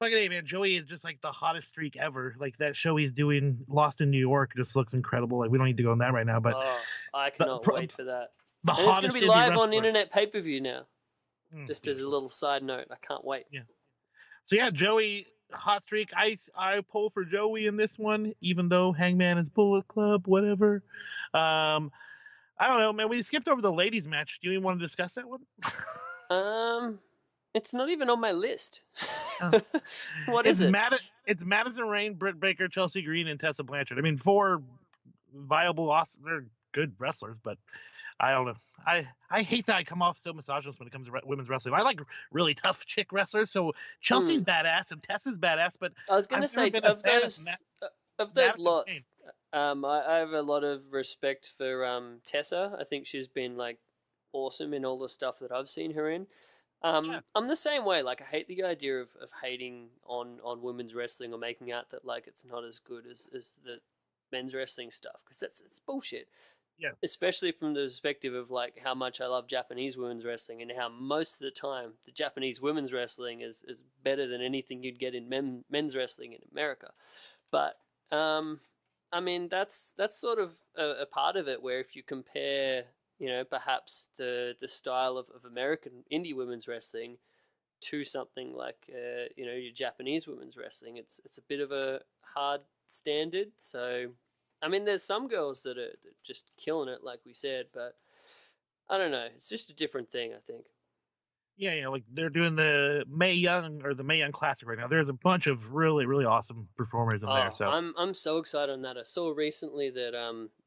fucking A, man, Joey is just like the hottest streak ever. Like, that show he's doing, Lost in New York, just looks incredible. Like, we don't need to go on that right now, but I cannot wait for that. the And it's hottest going to be indie live on wrestler. Internet pay-per-view now. Just Yeah. as a little side note, I can't wait. Yeah. So yeah, Joey, hot streak. I pull for Joey in this one, even though Hangman is Bullet Club, whatever. I don't know, man. We skipped over the ladies match. Do you even want to discuss that one? It's not even on my list. Oh. What is it? It's Madison Rayne, Britt Baker, Chelsea Green, and Tessa Blanchard. I mean, 4 viable, awesome, they're good wrestlers, but I don't know. I hate that I come off so misogynist when it comes to women's wrestling. I like really tough chick wrestlers, so Chelsea's badass and Tessa's badass, but I was going to say, of those Madison lots, Rayne. I have a lot of respect for Tessa. I think she's been like awesome in all the stuff that I've seen her in. Yeah. I'm the same way. Like, I hate the idea of hating on women's wrestling or making out that like it's not as good as the men's wrestling stuff, because it's bullshit. Yeah. Especially from the perspective of like how much I love Japanese women's wrestling and how most of the time the Japanese women's wrestling is better than anything you'd get in men's wrestling in America. But I mean, that's sort of a part of it, where if you compare, perhaps the style of American indie women's wrestling to something like your Japanese women's wrestling, it's a bit of a hard standard. So I mean, there's some girls that are just killing it, like we said, but I don't know. It's just a different thing, I think. Yeah, like they're doing the Mae Young Classic right now. There's a bunch of really, really awesome performers in there. So I'm so excited on that. I saw recently that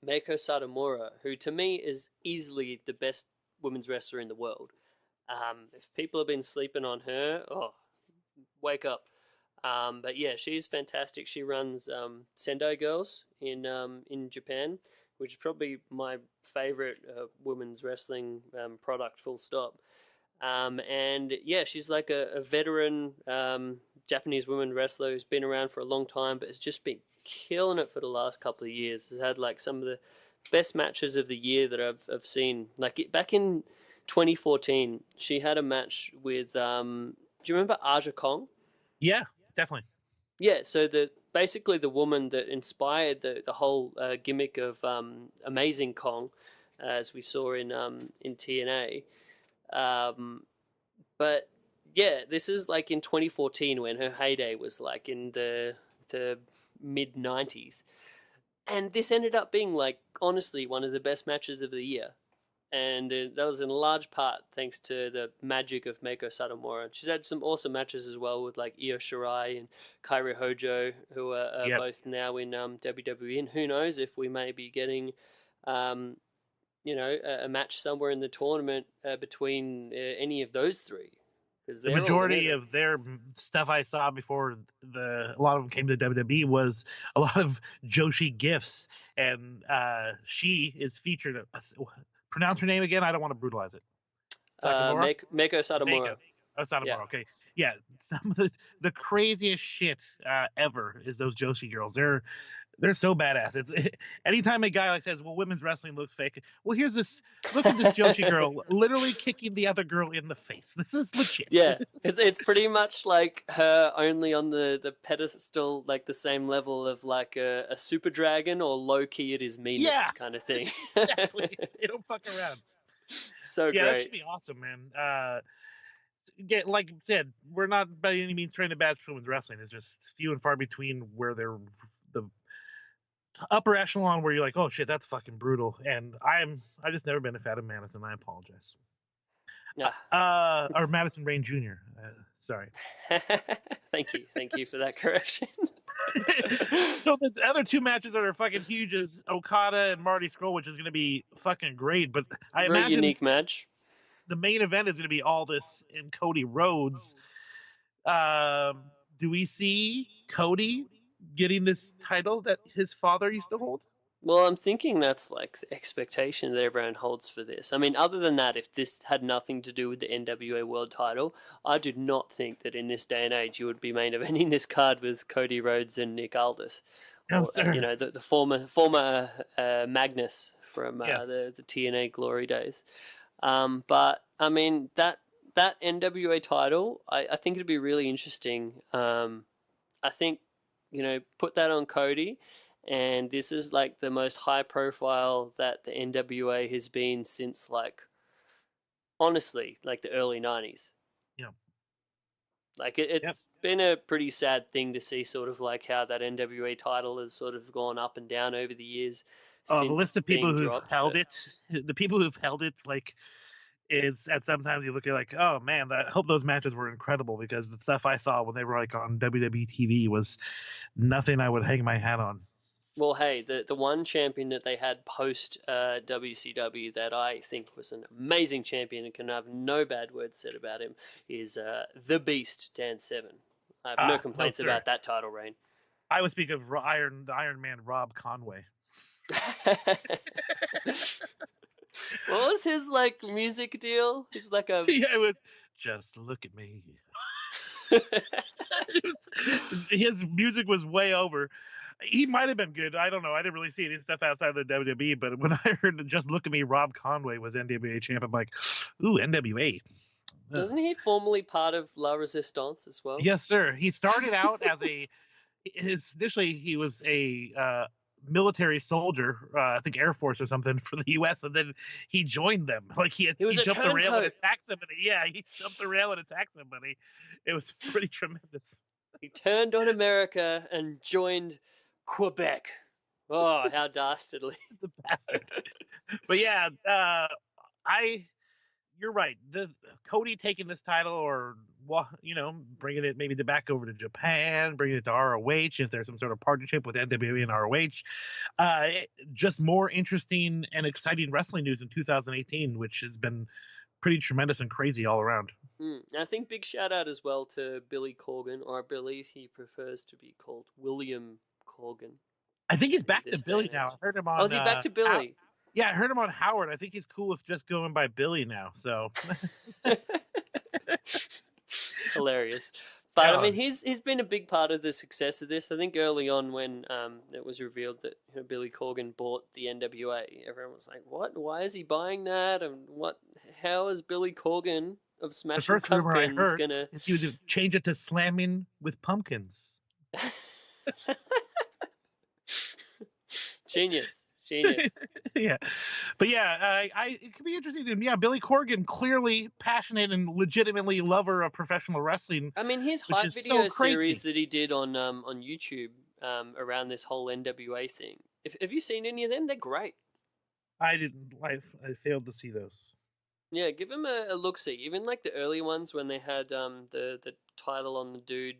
Meiko Satomura, who to me is easily the best women's wrestler in the world. If people have been sleeping on her, wake up. But yeah, she's fantastic. She runs Sendai Girls in Japan, which is probably my favorite women's wrestling product. Full stop. And yeah, she's like a veteran Japanese women wrestler who's been around for a long time, but has just been killing it for the last couple of years. Has had like some of the best matches of the year that I've seen. Like back in 2014, she had a match with. Do you remember Aja Kong? Yeah, definitely. Yeah, so basically the woman that inspired the whole gimmick of Amazing Kong, as we saw in TNA. But yeah, this is like in 2014 when her heyday was like in the mid 90s, and this ended up being like honestly one of the best matches of the year. And that was in large part thanks to the magic of Meiko Satomura. She's had some awesome matches as well with like Io Shirai and Kairi Hojo, who are both now in WWE. And who knows if we may be getting, a match somewhere in the tournament between any of those three. The majority of their stuff I saw before a lot of them came to WWE was a lot of Joshi gifts, and she is featured. Pronounce her name again. I don't want to brutalize it. Meiko Satomura. Oh, Satomura. Yeah. Okay. Yeah. Some of the craziest shit ever is those Joshi girls. They're so badass. Anytime a guy like says, "Well, women's wrestling looks fake." Well, here's this. Look at this Joshi girl literally kicking the other girl in the face. This is legit. Yeah, it's pretty much like her, only on the pedestal, like the same level of like a super dragon, or low key it is meanest kind of thing. Exactly. They don't fuck around. So great. That should be awesome, man. Like I said, we're not by any means trying to bash women's wrestling. It's just few and far between where they're the upper echelon where you're like, oh shit, that's fucking brutal. And I just never been a fan of Madison. I apologize. Yeah. Or Madison Rain Jr. Sorry. Thank you for that correction. So the other two matches that are fucking huge is Okada and Marty Scurll, which is going to be fucking great. But I imagine unique match. The main event is going to be Aldis and Cody Rhodes. Do we see Cody getting this title that his father used to hold? Well, I'm thinking that's like the expectation that everyone holds for this. I mean, other than that, if this had nothing to do with the NWA World Title, I do not think that in this day and age you would be main eventing this card with Cody Rhodes and Nick Aldis. No, sir. The former Magnus from the TNA glory days. But I mean that NWA title, I think it'd be really interesting. I think put that on Cody. And this is like the most high profile that the NWA has been since honestly, the early 90s. Yeah. It's been a pretty sad thing to see sort of like how that NWA title has sort of gone up and down over the years. The list of people who've held it, the people who've held it, it's at sometimes you look at oh man, I hope those matches were incredible, because the stuff I saw when they were on WWE TV was nothing I would hang my hat on. Well, hey, the one champion that they had post WCW that I think was an amazing champion and can have no bad words said about him is the Beast, Dan Severn. I have no complaints about that title reign. I would speak of the Iron Man, Rob Conway. What was his music deal? He's it was Just Look at Me. His music was way over. He might have been good. I don't know. I didn't really see any stuff outside of the WWE, but when I heard Just Look at Me, Rob Conway was NWA champ, I'm like, ooh, NWA. Wasn't he formerly part of La Resistance as well? Yes, sir. He started out as initially he was a military soldier, I think Air Force or something, for the U.S., and then he joined them. He jumped the rail and attacked somebody. Yeah, he jumped the rail and attacked somebody. It was pretty tremendous. He turned on America and joined Quebec. Oh, how dastardly. The bastard. But yeah, you're right. The Cody taking this title, or bringing it maybe back over to Japan, bringing it to ROH if there's some sort of partnership with NWA and ROH. Just more interesting and exciting wrestling news in 2018, which has been pretty tremendous and crazy all around. And I think big shout out as well to Billy Corgan, or I believe he prefers to be called William Corgan. I think he's in back to this Billy day and now. I age. heard him on. Oh, is he back to Billy? Yeah, I heard him on Howard. I think he's cool with just going by Billy now. So Hilarious. But I Yeah. mean, he's been a big part of the success of this. I think early on when it was revealed that Billy Corgan bought the NWA, everyone was like, "What? Why is he buying that? And what? How is Billy Corgan of the Smashing first rumor I Pumpkins heard gonna?" is he would change it to Slamming with Pumpkins. Genius. Yeah, but yeah, it could be interesting. And yeah, Billy Corgan, clearly passionate and legitimately lover of professional wrestling. I mean, his Which hype is so video crazy. series that he did on YouTube around this whole NWA thing. Have you seen any of them? They're great. I didn't. I failed to see those. Yeah, give him a look see. Even like the early ones when they had the title on the dude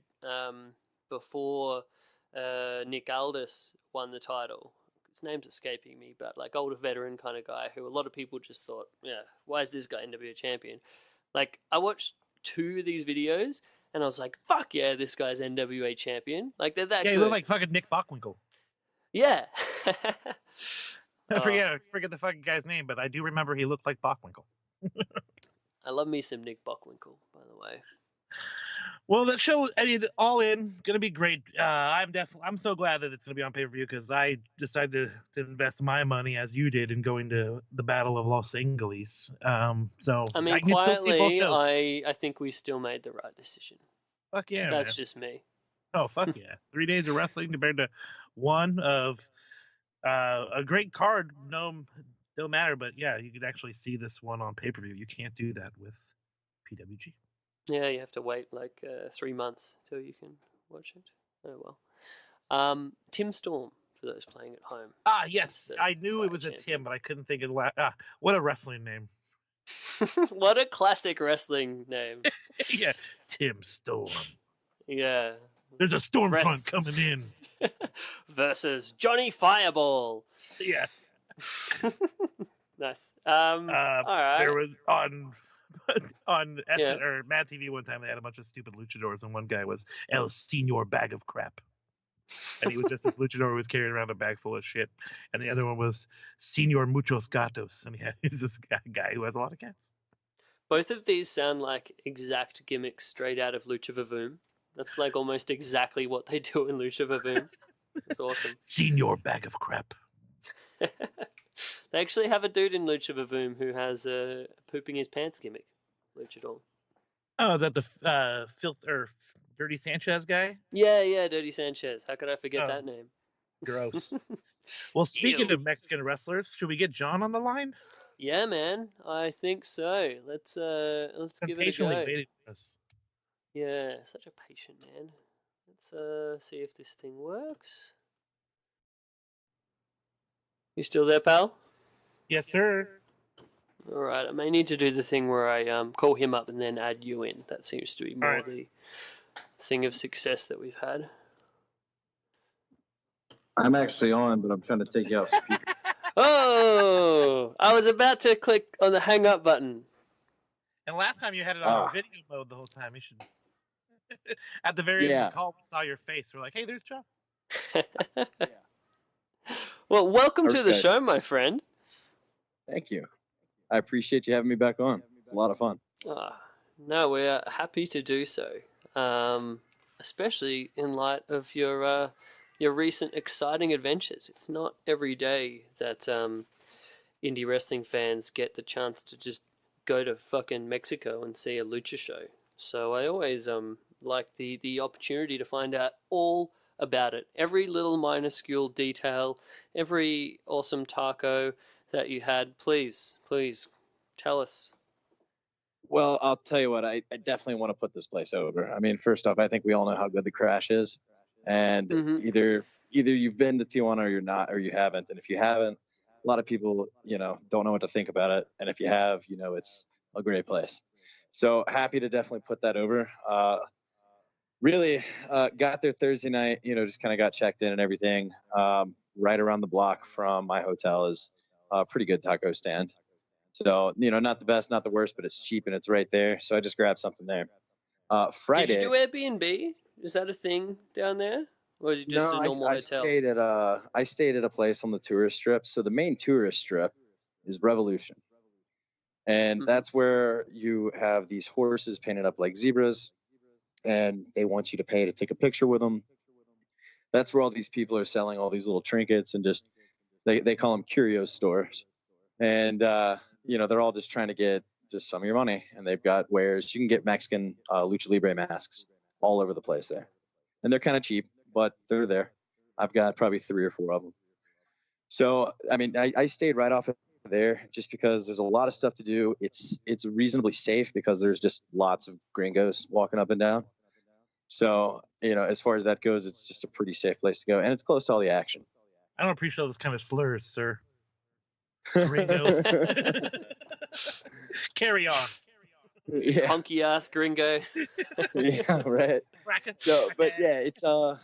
before Nick Aldis won the title. His name's escaping me, but like older veteran kind of guy who a lot of people just thought, yeah, why is this guy NWA champion? Like I watched 2 of these videos and I was like, fuck yeah, this guy's NWA champion. Like they're that Yeah, good. he looked like fucking Nick Bockwinkel. Yeah. I forget the fucking guy's name, but I do remember he looked like Bockwinkel. I love me some Nick Bockwinkel, by the way. Well, that show, I mean, all in, gonna be great. I'm so glad that it's gonna be on pay-per-view because I decided to invest my money as you did in going to the Battle of Los Angeles. So I mean, can still see both quietly, shows. I think we still made the right decision. Fuck yeah, That's man. just me. Oh fuck yeah! 3 days of wrestling compared to one of a great card. No matter, but yeah, you could actually see this one on pay-per-view. You can't do that with PWG. Yeah, you have to wait like 3 months till you can watch it. Oh well. Tim Storm, for those playing at home. Ah, yes, the I knew it prior was a champion. Tim, but I couldn't think of what a wrestling name. What a classic wrestling name. Yeah, Tim Storm. Yeah. There's a storm front Rest- coming in. Versus Johnny Fireball. Yeah. Nice. All right. There was on Yeah. or Mad TV one time they had a bunch of stupid luchadors, and one guy was El Senor Bag of Crap, and he was just this luchador who was carrying around a bag full of shit, and the other one was Senor Muchos Gatos, and he's this guy who has a lot of cats. Both of these sound like exact gimmicks straight out of Lucha Vavoom. That's like almost exactly what they do in Lucha Vavoom. It's awesome. Senor Bag of Crap. They actually have a dude in Lucha Vavoom who has a pooping his pants gimmick. Luchador. Oh, is that the filth or Dirty Sanchez guy? Yeah, Dirty Sanchez. How could I forget Oh. that name? Gross. Well, speaking Ew. of Mexican wrestlers, should we get John on the line? Yeah, man. I think so. Let's I'm give it a patiently go. waiting for this. Yeah, such a patient man. Let's see if this thing works. You still there, pal? Yes, sir. All right. I may need to do the thing where I call him up and then add you in. That seems to be more Alright. the thing of success that we've had. I'm actually on, but I'm trying to take you out speaker. Oh! I was about to click on the hang up button. And last time you had it on Ah. video mode the whole time. You should. At the very end Yeah. of the call, we saw your face. We're like, "Hey, there's John." Well, welcome to the Okay. show, my friend. Thank you. I appreciate you having me back on. It's a lot of fun. No, we're happy to do so, especially in light of your recent exciting adventures. It's not every day that indie wrestling fans get the chance to just go to fucking Mexico and see a lucha show. So I always like the opportunity to find out all about it. Every little minuscule detail, every awesome taco that you had. Please tell us. Well, I'll tell you what, I definitely want to put this place over. I mean, first off, I think we all know how good the Crash is. And Mhm. either you've been to Tijuana or you're not, or you haven't. And if you haven't, a lot of people, don't know what to think about it. And if you have, it's a great place. So happy to definitely put that over. Really got there Thursday night, just kind of got checked in and everything. Right around the block from my hotel is a pretty good taco stand. So, not the best, not the worst, but it's cheap and it's right there. So I just grabbed something there. Friday. Did you do Airbnb? Is that a thing down there, or is it just No, a normal I hotel? stayed at a place on the tourist strip. So the main tourist strip is Revolution. And that's where you have these horses painted up like zebras, and they want you to pay to take a picture with them. That's where all these people are selling all these little trinkets and just they call them curio stores. And they're all just trying to get just some of your money. And they've got wares. You can get Mexican lucha libre masks all over the place there, and they're kind of cheap, but they're there. I've got probably 3 or 4 of them. So I mean, I stayed right off of there just because there's a lot of stuff to do. It's reasonably safe because there's just lots of gringos walking up and down. So, as far as that goes, it's just a pretty safe place to go, and it's close to all the action. I don't appreciate those kind of slurs, sir. Gringo. Carry on. Yeah. Hunky ass gringo. Yeah, right. So, but yeah, it's what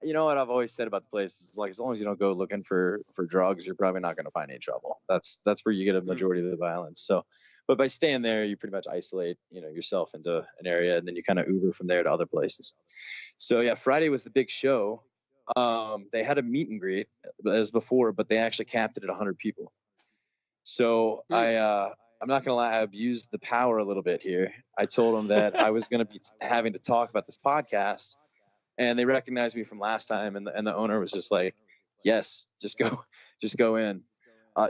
I've always said about the place is like, as long as you don't go looking for drugs, you're probably not going to find any trouble. That's where you get a majority of the violence. So, but by staying there, you pretty much isolate, yourself into an area, and then you kind of Uber from there to other places. So yeah, Friday was the big show. They had a meet and greet as before, but they actually capped it at 100 people. So I'm not gonna lie, I abused the power a little bit here. I told them that I was gonna be having to talk about this podcast, and they recognized me from last time, and the owner was just like, "Yes, just go in."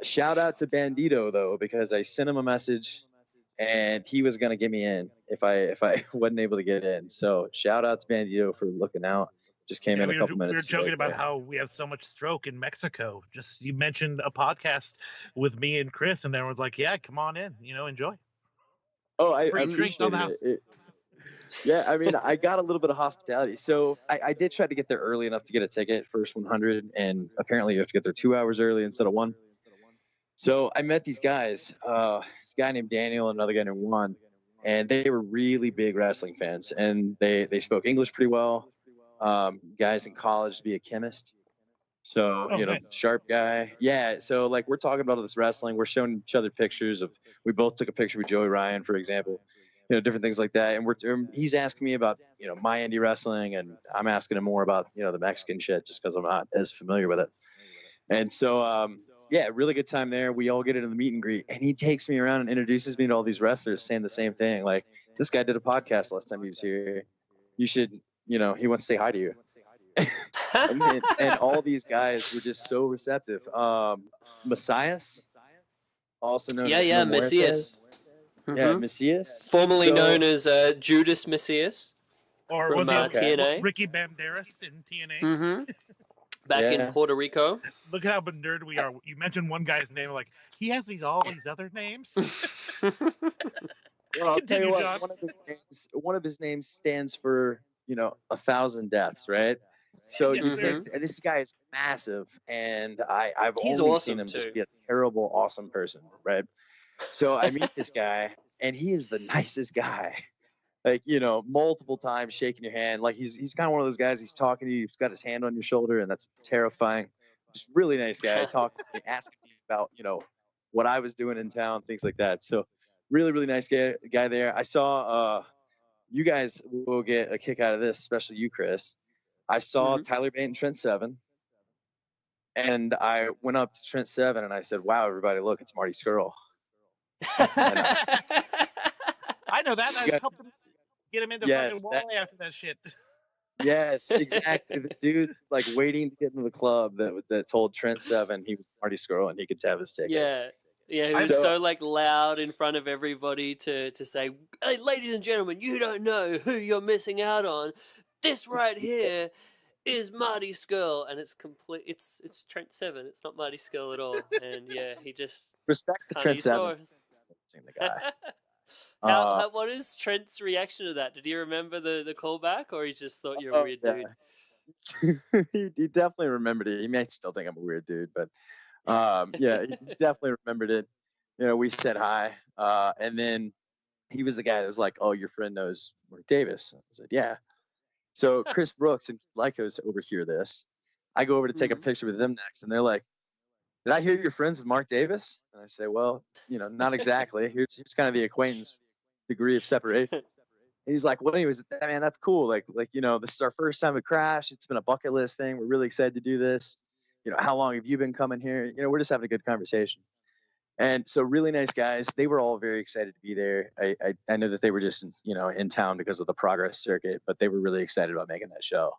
Shout out to Bandito though, because I sent him a message, and he was gonna get me in if I wasn't able to get in. So shout out to Bandito for looking out. Just came in a couple minutes. We were joking about how we have so much stroke in Mexico. Just you mentioned a podcast with me and Chris, and everyone's like, "Yeah, come on in, enjoy." Oh, I Free drinks on the house. Yeah, I mean, I got a little bit of hospitality. So I did try to get there early enough to get a ticket, first 100, and apparently you have to get there 2 hours early instead of 1. So I met these guys, this guy named Daniel and another guy named Juan, and they were really big wrestling fans, and they spoke English pretty well. Guys in college to be a chemist. So, nice. Sharp guy. Yeah. So like we're talking about all this wrestling. We're showing each other pictures we both took a picture with Joey Ryan, for example, different things like that. And he's asking me about, my indie wrestling, and I'm asking him more about, the Mexican shit just because I'm not as familiar with it. And so, yeah, really good time there. We all get into the meet and greet, and he takes me around and introduces me to all these wrestlers saying the same thing. Like, this guy did a podcast last time he was here. You should, he wants to say hi to you. and all these guys were just so receptive. Messias, also known as Messias. Yeah, Messias. Formerly known as Judas Messias. Or from TNA. Ricky Banderas in TNA. Mm-hmm. Back in Puerto Rico. Look at how nerd we are. You mentioned one guy's name, like, he has all these other names. Well, I'll tell you what, one of his names stands for, 1,000 deaths, right? So and this guy is massive, and I've only seen him just be a terrible, awesome person, right? So I meet this guy, and he is the nicest guy. Like, multiple times shaking your hand. Like he's kind of one of those guys. He's talking to you. He's got his hand on your shoulder, and that's terrifying. Just really nice guy. Asking me about what I was doing in town, things like that. So really, really nice guy there. I saw. You guys will get a kick out of this, especially you, Chris. I saw Tyler Bate and Trent Seven, and I went up to Trent Seven and I said, "Wow, everybody, look, it's Marty Scurll." I know that. I helped him get him into fucking Wally after that shit. Yes, exactly. The dude like waiting to get into the club that told Trent Seven he was Marty Scurll and he could have his ticket. Yeah, he was so like loud in front of everybody to say, "Hey, ladies and gentlemen, you don't know who you're missing out on. This right here is Marty Scurll," and it's complete. It's Trent Seven. It's not Marty Scurll at all. And yeah, he just respect to Trent Seven. The guy. What is Trent's reaction to that? Did he remember the callback, or he just thought you're a weird dude? He definitely remembered it. He may still think I'm a weird dude, but yeah, he definitely remembered it. We said hi, and then he was the guy that was like, "Oh, your friend knows Mark Davis." I said, "Yeah." So Chris Brooks and Lycos overhear this. I go over to take a picture with them next, and they're like, did I hear you're friends with Mark Davis? And I say, well, not exactly. Here's kind of the acquaintance degree of separation. And he's like, well, anyways, man, that's cool. Like, this is our first time at Crash. It's been a bucket list thing. We're really excited to do this. How long have you been coming here? We're just having a good conversation. And so really nice guys. They were all very excited to be there. I know that they were just, in town because of the Progress circuit, but they were really excited about making that show.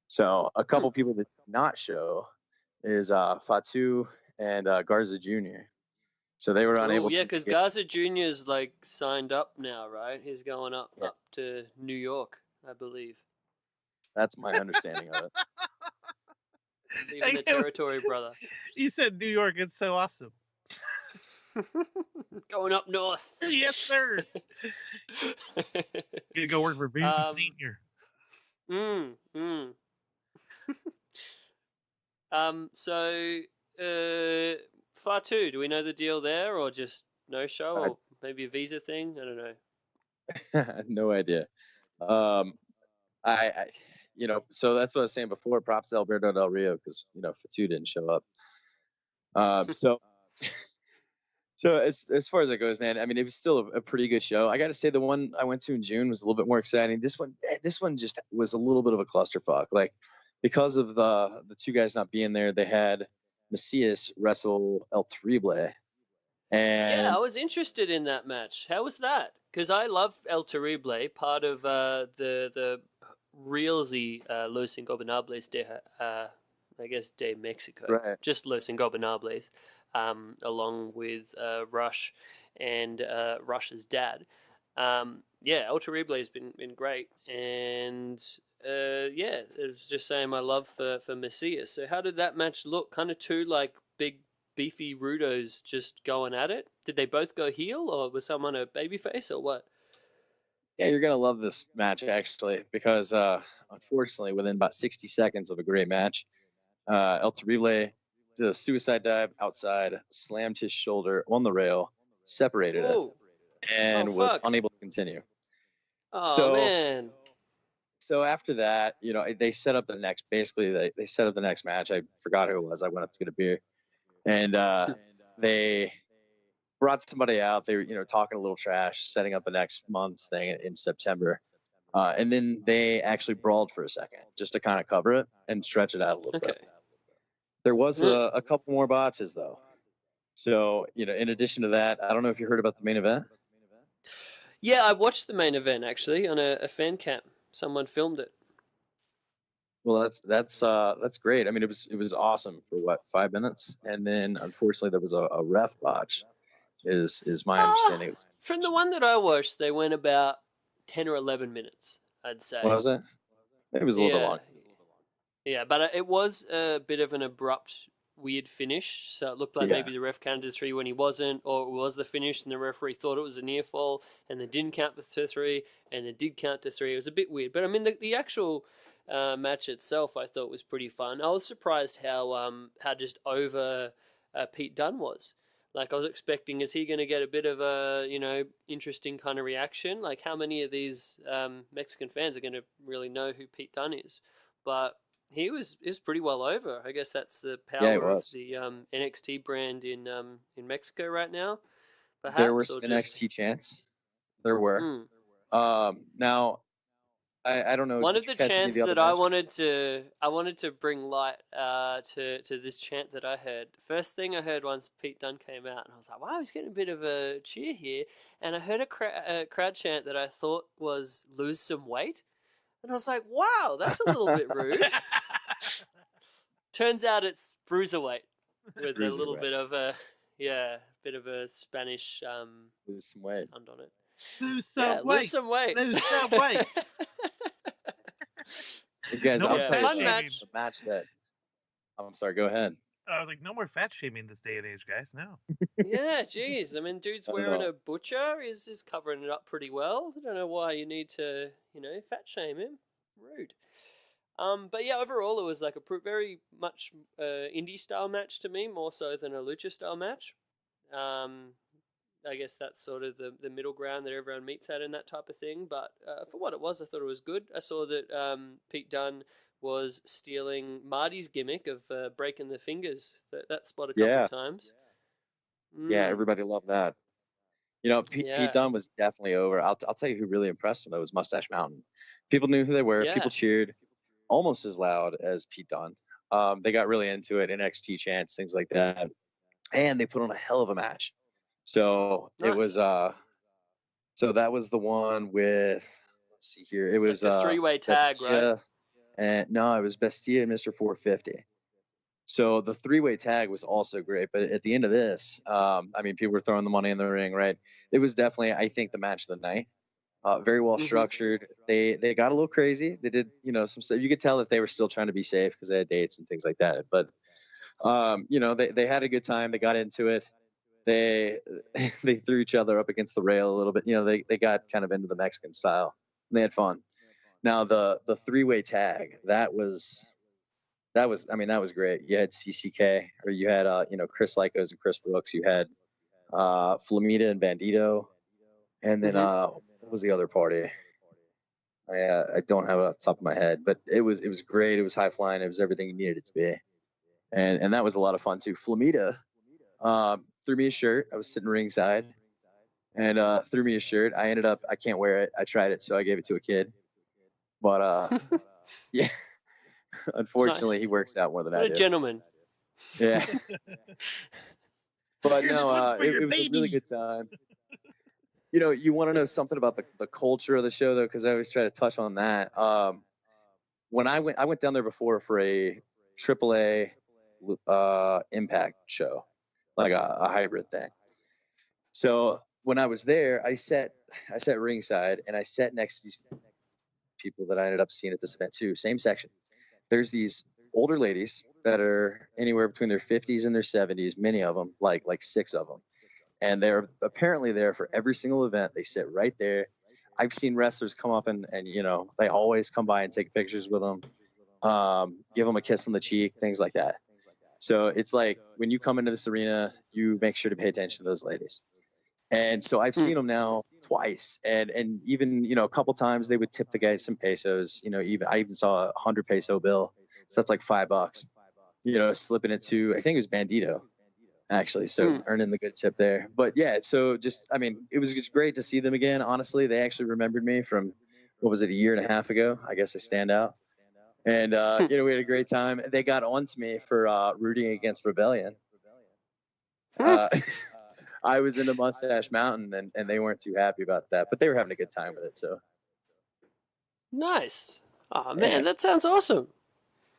So a couple people that did not show is Fatu and Garza Jr. So they were unable yeah, to. because Garza Jr.'s like signed up now, right? He's going up to New York, I believe. That's my understanding of it. Leaving the territory, brother. You said New York. It's so awesome. Going up north. Yes, sir. Gonna go work for Vince Senior. So, Fatu, do we know the deal there, or just no show, or maybe a visa thing? I don't know. No idea. So that's what I was saying before. Props to Alberto Del Rio because Fatu didn't show up. So as far as that goes, man, I mean, it was still a pretty good show. I got to say, the one I went to in June was a little bit more exciting. This one just was a little bit of a clusterfuck. Like, because of the two guys not being there, they had Macias wrestle El Terrible. And yeah, I was interested in that match. How was that? Because I love El Terrible, part of the Realsy Los Ingobernables de Mexico. Right. Just Los Ingobernables. Along with Rush and Rush's dad. El Terrible has been great. And it was just saying my love for Macias. So how did that match look? Kind of two like big beefy rudos just going at it? Did they both go heel, or was someone a babyface, or what? Yeah, you're going to love this match, actually, because unfortunately, within about 60 seconds of a great match, El Terrible did a suicide dive outside, slammed his shoulder on the rail, separated it, and was unable to continue. Oh, man. So after that, they set up the next, basically, they set up the next match. I forgot who it was. I went up to get a beer. And they brought somebody out. They were, talking a little trash, setting up the next month's thing in September. And then they actually brawled for a second just to kind of cover it and stretch it out a little bit. There was a couple more botches, though. So, in addition to that, I don't know if you heard about the main event. Yeah, I watched the main event, actually, on a fan cam. Someone filmed it. Well, that's great. I mean, it was awesome for 5 minutes, and then unfortunately there was a ref botch. Is my understanding. From the one that I watched, they went about 10 or 11 minutes, I'd say. Was it? It was a little bit long. Yeah, but it was a bit of an abrupt, weird finish. So it looked like maybe the ref counted to 3 when he wasn't, or it was the finish and the referee thought it was a near fall and they didn't count to 3 and they did count to 3. It was a bit weird. But I mean, the actual match itself I thought was pretty fun. I was surprised how just over Pete Dunne was. Like, I was expecting, is he going to get a bit of a, interesting kind of reaction? Like, how many of these Mexican fans are going to really know who Pete Dunne is? But he was pretty well over. I guess that's the power of the NXT brand in Mexico right now. Perhaps, there were some NXT chants. There were. Now, I don't know. One of the chants that I wanted to bring light to this chant that I heard. First thing I heard once Pete Dunne came out, and I was like, wow, he's getting a bit of a cheer here. And I heard a crowd chant that I thought was "lose some weight," and I was like, wow, that's a little bit rude. Turns out it's bruiserweight with a little bit of a Spanish lose some weight sound on it. Lose some weight. Lose some weight. Lose some weight. You guys, I'll tell you fun match. The match that. I'm sorry. Go ahead. I was like, no more fat shaming this day and age, guys. No. Yeah, geez. I mean, dude's wearing a butcher. Is covering it up pretty well. I don't know why you need to, fat shame him. Rude. But yeah, overall it was like a very much indie style match to me, more so than a lucha style match. I guess that's sort of the middle ground that everyone meets at in that type of thing. But for what it was, I thought it was good. I saw that Pete Dunne was stealing Marty's gimmick of breaking the fingers. That spot a couple Yeah. of times. Yeah, Mm, everybody loved that. You know, Pete yeah, Dunne was definitely over. I'll tell you who really impressed him though was Mustache Mountain. People knew who they were. yeah. People cheered almost as loud as Pete Dunne. They got really into it, NXT chants, things like that, and they put on a hell of a match. So it Nice. was so that was the one with, let's see here, it was like a three-way tag, right? Bestia, and no, it was Bestia and Mr. 450. So the three-way tag was also great, but at the end of this, I mean, people were throwing the money in the ring, right? It was definitely, I think, the match of the night. Very well Mhm. structured. They got a little crazy. They did, you know, some stuff. You could tell that they were still trying to be safe because they had dates and things like that. But you know, they had a good time. They got into it. They they threw each other up against the rail a little bit. You know, they got kind of into the Mexican style. And they had fun. Now the three-way tag, that was I mean, that was great. You had CCK, or you had you know, Chris Lycos and Chris Brooks. You had Flamita and Bandito, and then what was the other party? I don't have it off the top of my head, but it was great. It was high flying. It was everything you needed it to be, and that was a lot of fun too. Flamita threw me a shirt. I was sitting ringside, and threw me a shirt. I can't wear it. I tried it, so I gave it to a kid. But yeah, unfortunately, Nice. he works out more than I What a do. gentleman. Yeah. But Here's no, one for your it was a really baby. good time. You know, you want to know something about the culture of the show though, because I always try to touch on that. When I went down there before for a AAA Impact show, like a hybrid thing. So when I was there, I sat ringside, and I sat next to these people that I ended up seeing at this event too. Same section. There's these older ladies that are anywhere between their 50s and their 70s, many of them, like 6 of them. And they're apparently there for every single event. They sit right there. I've seen wrestlers come up and you know, they always come by and take pictures with them, give them a kiss on the cheek, things like that. So it's like when you come into this arena, you make sure to pay attention to those ladies. And so I've seen them now twice, and even, you know, a couple times they would tip the guys some pesos. You know, I even saw a 100 peso bill, so that's like $5. You know, slipping it to, I think it was Bandito, actually. So earning the good tip there. But yeah, so just, I mean, it was just great to see them again. Honestly, they actually remembered me from, what was it, a year and a half ago? I guess I stand out. And you know, we had a great time. They got on to me for rooting against Rebellion. I was in the Mustache Mountain, and they weren't too happy about that, but they were having a good time with it. So Nice. Oh man, Yeah. that sounds awesome.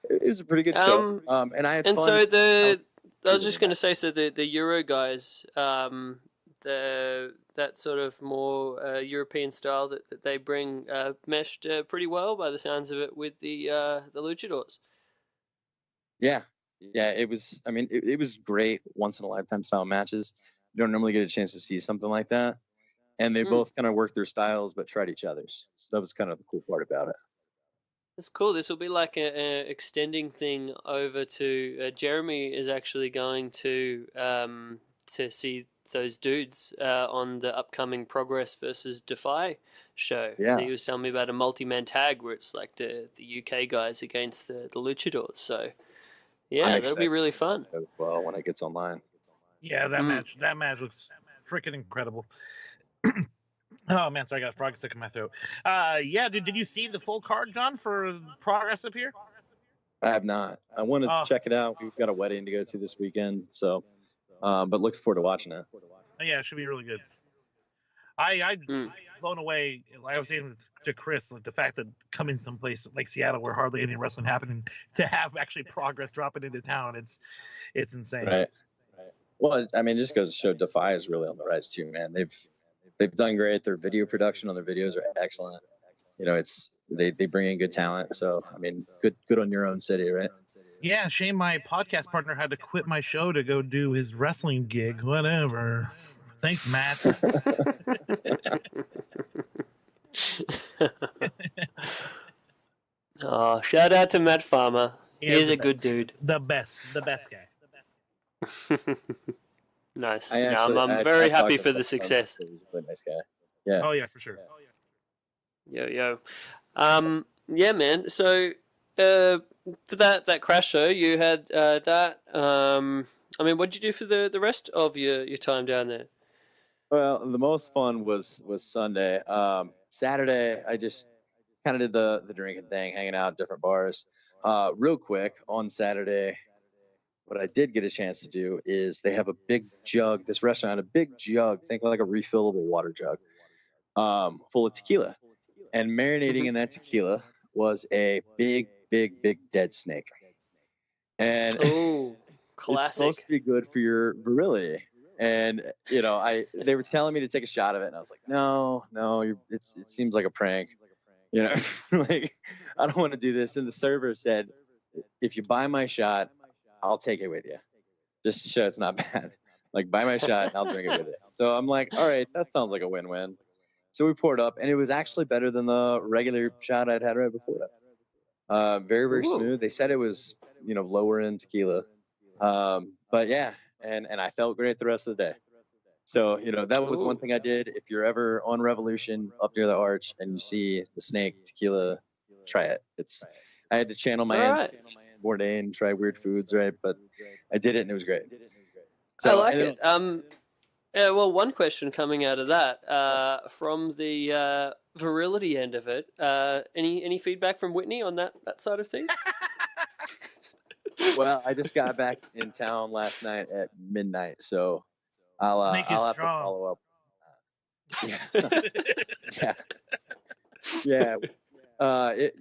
it was a pretty good show. And I had And fun. so I was doing just going to say, so the Euro guys, that sort of more European style that they bring meshed pretty well by the sounds of it with the luchadors. Yeah, it was. I mean, it was great once in a lifetime style matches. You don't normally get a chance to see something like that, and they both kind of worked their styles but tried each other's. So that was kind of the cool part about it. That's cool. This will be like a extending thing over to Jeremy is actually going to see those dudes on the upcoming Progress versus DEFY show. Yeah. He was telling me about a multi-man tag where it's like the UK guys against the luchadors. So yeah, I'm that'll be really excited fun. as well when it gets online. Yeah, that match looks freaking incredible. Oh man, sorry, I got a frog stuck in my throat. Yeah, did you see the full card, John, for Progress up here? I have not. I wanted to check it out. We've got a wedding to go to this weekend, so but looking forward to watching it. Yeah, it should be really good. I blown away. Like I was saying to Chris, like the fact that coming someplace like Seattle where hardly any wrestling happening, to have actually Progress dropping into town, it's insane. Right. Well, I mean, it just goes to show DEFY is really on the rise too, man. They've done great. Their video production on their videos are excellent. You know, they bring in good talent. So I mean, good on your own city, right? Yeah, shame my podcast partner had to quit my show to go do his wrestling gig. Whatever. Thanks, Matt. Oh, shout out to Matt Farmer. Yeah, He's the a good best. dude. The best guy. Nice. I No, actually- I'm very I've happy talked for to the him. success. He's a really nice guy. Yeah. Oh yeah, for sure. Yo. Yeah, man. So for that crash show, you had that. I mean, what did you do for the rest of your time down there? Well, the most fun was Sunday. Saturday, I just kind of did the drinking thing, hanging out at different bars. Real quick on Saturday, what I did get a chance to do is they have a big jug. This restaurant had a big jug, think like a refillable water jug, full of tequila, and marinating in that tequila was a big dead snake, and Oh, it's supposed classic. to be good for your virility. And they were telling me to take a shot of it, and I was like, no, it seems like a prank, like I don't want to do this. And the server said, if you buy my shot, I'll take it with you, just to show it's not bad. Like, buy my shot and I'll drink it with it. So I'm like, all right, that sounds like a win-win. So we poured up, and it was actually better than the regular shot I'd had right before that. Very Ooh. smooth. They said it was lower in tequila, but yeah, and I felt great the rest of the day. So that was one Ooh. thing I did. If you're ever on Revolution up near the Arch and you see the snake tequila, try it. I had to channel my All right. Bourdain, try weird foods, right? But I did it, and it was great. I So, like and then- it. Well, one question coming out of that, from the virility end of it, any feedback from Whitney on that side of things? Well, I just got back in town last night at midnight, so I'll Snake is I'll have strong. to follow up.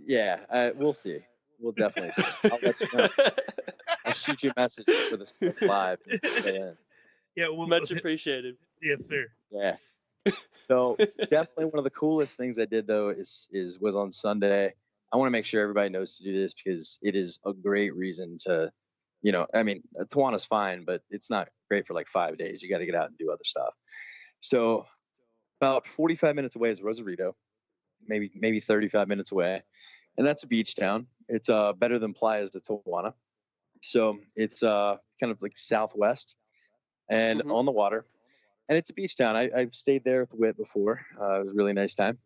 Yeah, we'll see. We'll definitely see. I'll let you know. I'll shoot you a message for this live. Yeah, well, Much appreciated. yes, sir. Yeah. So definitely one of the coolest things I did though was on Sunday. I want to make sure everybody knows to do this because it is a great reason to, I mean, Tawana's fine, but it's not great for like 5 days. You got to get out and do other stuff. So about 45 minutes away is Rosarito, maybe 35 minutes away, and that's a beach town. It's better than Playas de Tawana. So it's kind of like southwest and on the water. And it's a beach town. I've stayed there with Whit before. It was a really nice time.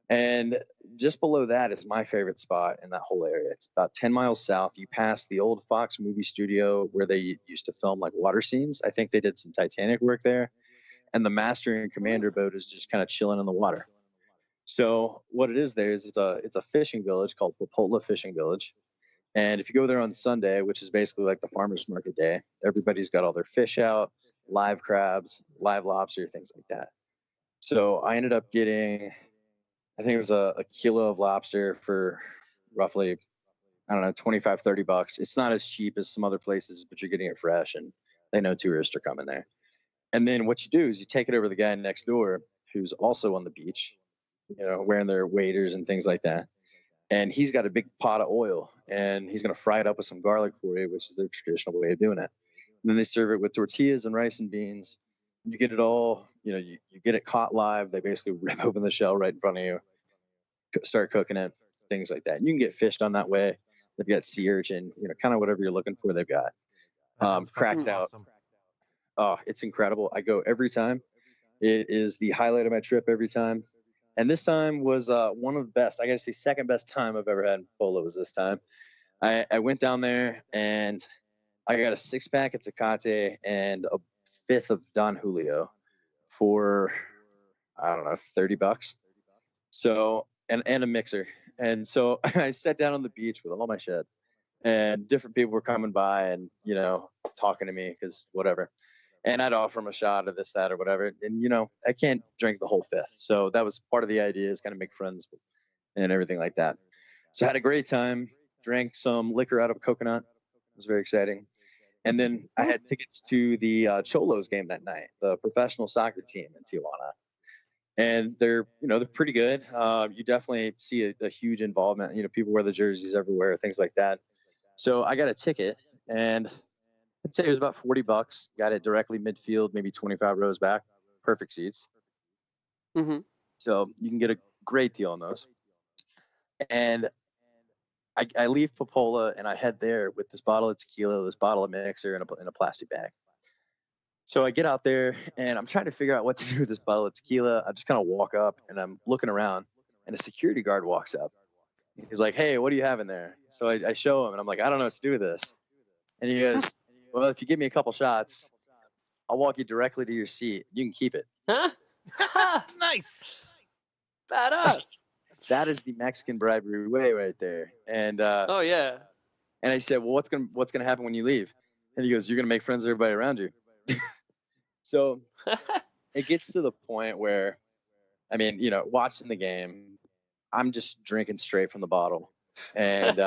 And just below that is my favorite spot in that whole area. It's about 10 miles south. You pass the old Fox movie studio where they used to film like water scenes. I think they did some Titanic work there. And the master and commander boat is just kind of chilling in the water. So what it is there is it's a fishing village called Popotla Fishing Village. And if you go there on Sunday, which is basically like the farmer's market day, everybody's got all their fish out, live crabs, live lobster, things like that. So I ended up getting, I think it was a kilo of lobster for roughly, I don't know, 25, $30. It's not as cheap as some other places, but you're getting it fresh and they know tourists are coming there. And then what you do is you take it over to the guy next door who's also on the beach, wearing their waders and things like that. And he's got a big pot of oil and he's going to fry it up with some garlic for you, which is their traditional way of doing it. And then they serve it with tortillas and rice and beans. You get it all, you get it caught live. They basically rip open the shell right in front of you, start cooking it, things like that. And you can get fish done that way. They've got sea urchin, kind of whatever you're looking for, they've got. Cracked out. Awesome. Oh, it's incredible. I go every time. It is the highlight of my trip every time. And this time was one of the best. I got to say, second best time I've ever had in Polo was this time. I went down there and I got a 6-pack of Tecate and a 5th of Don Julio for, I don't know, $30. So, and a mixer. And so I sat down on the beach with all my shit and different people were coming by and, talking to me because whatever. And I'd offer them a shot of this, that, or whatever. And, I can't drink the whole 5th. So that was part of the idea, is kind of make friends and everything like that. So I had a great time, drank some liquor out of a coconut. It was very exciting. And then I had tickets to the Cholos game that night, the professional soccer team in Tijuana. And they're pretty good. You definitely see a huge involvement. People wear the jerseys everywhere, things like that. So I got a ticket and I'd say it was about $40. Got it directly midfield, maybe 25 rows back. Perfect seats. Mm-hmm. So you can get a great deal on those. And I leave Popola and I head there with this bottle of tequila, this bottle of mixer, in a plastic bag. So I get out there and I'm trying to figure out what to do with this bottle of tequila. I just kind of walk up and I'm looking around and a security guard walks up He's like, "Hey, what do you have in there?" So I show him, and I'm like, "I don't know what to do with this." And he goes, "Well, if you give me a couple shots, I'll walk you directly to your seat. You can keep it." Huh? Ha! Nice. Badass. That is the Mexican bribery way right there. And Oh yeah. and I said, "Well, what's gonna happen when you leave?" And he goes, "You're gonna make friends with everybody around you." So it gets to the point where, I mean, watching the game, I'm just drinking straight from the bottle, and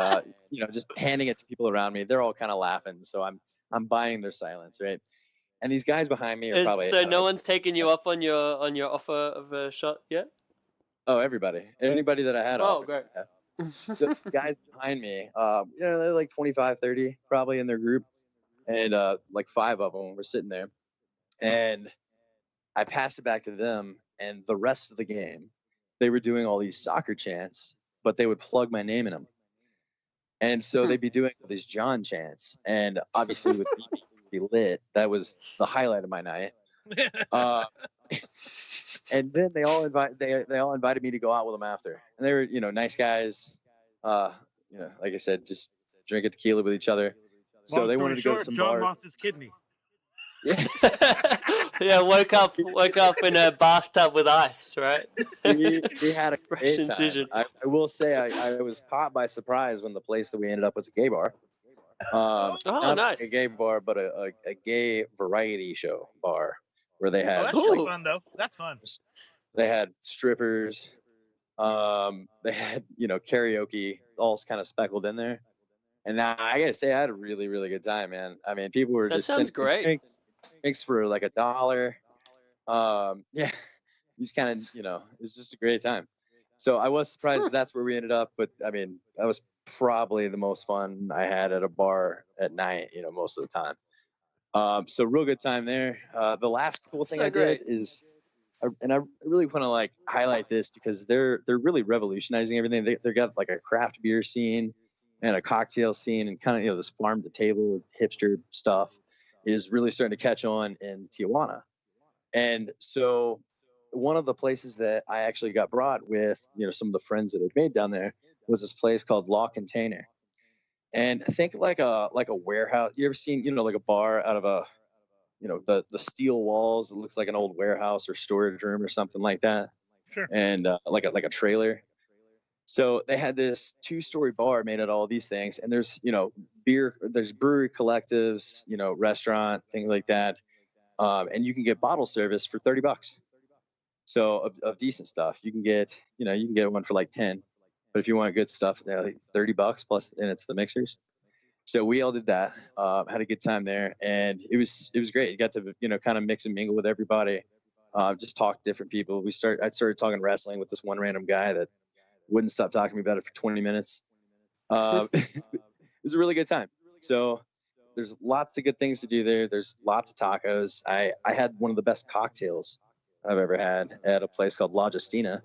just handing it to people around me. They're all kind of laughing, so I'm buying their silence, right? And these guys behind me are probably So no one's taken you up on your offer of a shot yet? Oh, everybody, anybody that I had. Oh, offered, great. yeah. So these guys behind me, they're like 25, 30 probably in their group, and like 5 of them were sitting there, and I passed it back to them, and the rest of the game, they were doing all these soccer chants, but they would plug my name in them. And so they'd be doing these John chants. And obviously, with me being lit, that was the highlight of my night. And then they all invited me to go out with them after. And they were, nice guys. Like I said, just drinking tequila with each other. So Long they story wanted to go to short, some John bars. lost his kidney. Yeah, woke up in a bathtub with ice, right? We had a Fresh great time. incision. I will say I was caught by surprise when the place that we ended up was a gay bar. Not nice. a gay bar, but a gay variety show bar where they Oh, had that's Ooh. fun though. That's fun. they had strippers, they had karaoke, all kind of speckled in there. And now I gotta say I had a really, really good time, man. I mean, people were That just sounds sending great. drinks for like $1. Yeah, just kind of, it was just a great time. So I was surprised that's where we ended up, but I mean, that was probably the most fun I had at a bar at night, most of the time. So real good time there. The last cool thing So I great. did is, and I really want to like highlight this because they're really revolutionizing everything. They got like a craft beer scene and a cocktail scene, and kind of this farm to table hipster stuff is really starting to catch on in Tijuana. And so one of the places that I actually got brought with, some of the friends that I'd made down there was this place called Law Container. And think like a warehouse. You ever seen, like a bar out of a, the steel walls? It looks like an old warehouse or storage room or something like that. Sure. And like a trailer. So they had this 2-story bar made out of all these things. And there's, there's brewery collectives, restaurant, things like that. And you can get bottle service for $30. So of decent stuff, you can get one for like 10, but if you want good stuff, like $30 plus, and it's the mixers. So we all did that, had a good time there, and it was great. You got to kind of mix and mingle with everybody, just talk to different people. I started talking wrestling with this one random guy that wouldn't stop talking to me about it for 20 minutes. It was a really good time. So there's lots of good things to do there. There's lots of tacos. I had one of the best cocktails I've ever had at a place called La Justina,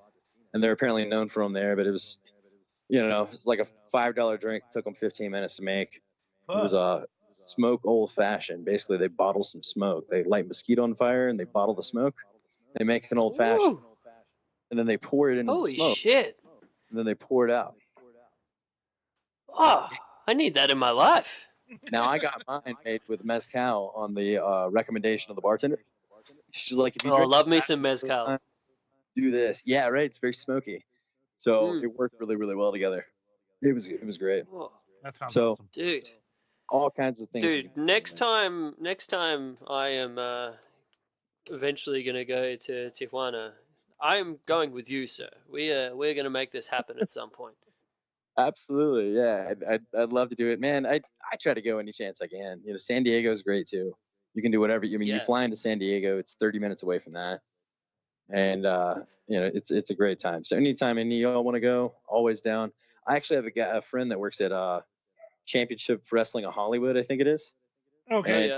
and they're apparently known for them there. But it was, like a $5 drink. Took them 15 minutes to make. It was a smoke old fashioned. Basically, they bottle some smoke. They light mesquite on fire and they bottle the smoke. They make an old fashioned, Ooh. and then they pour it into the Holy smoke. shit. And then they pour it out. Oh, I need that in my life. Now I got mine made with mezcal on the recommendation of the bartender. She's like, if you drink Love me some mezcal. do this. Yeah, right. It's very smoky. So Mm. it worked really, really well together. It was great. Oh, That sounds So- awesome. dude. All kinds of things. Dude, next time I am eventually gonna go to Tijuana, I'm going with you, sir. We're gonna make this happen at some point. Absolutely. Yeah. I'd love to do it, man. I try to go any chance I can. San Diego is great too. You can do whatever. You Yeah. fly into San Diego, it's 30 minutes away from that. And, it's a great time. So anytime any of y'all want to go, always down. I actually have a friend that works at Championship Wrestling of Hollywood, I think it is. Okay. And yeah.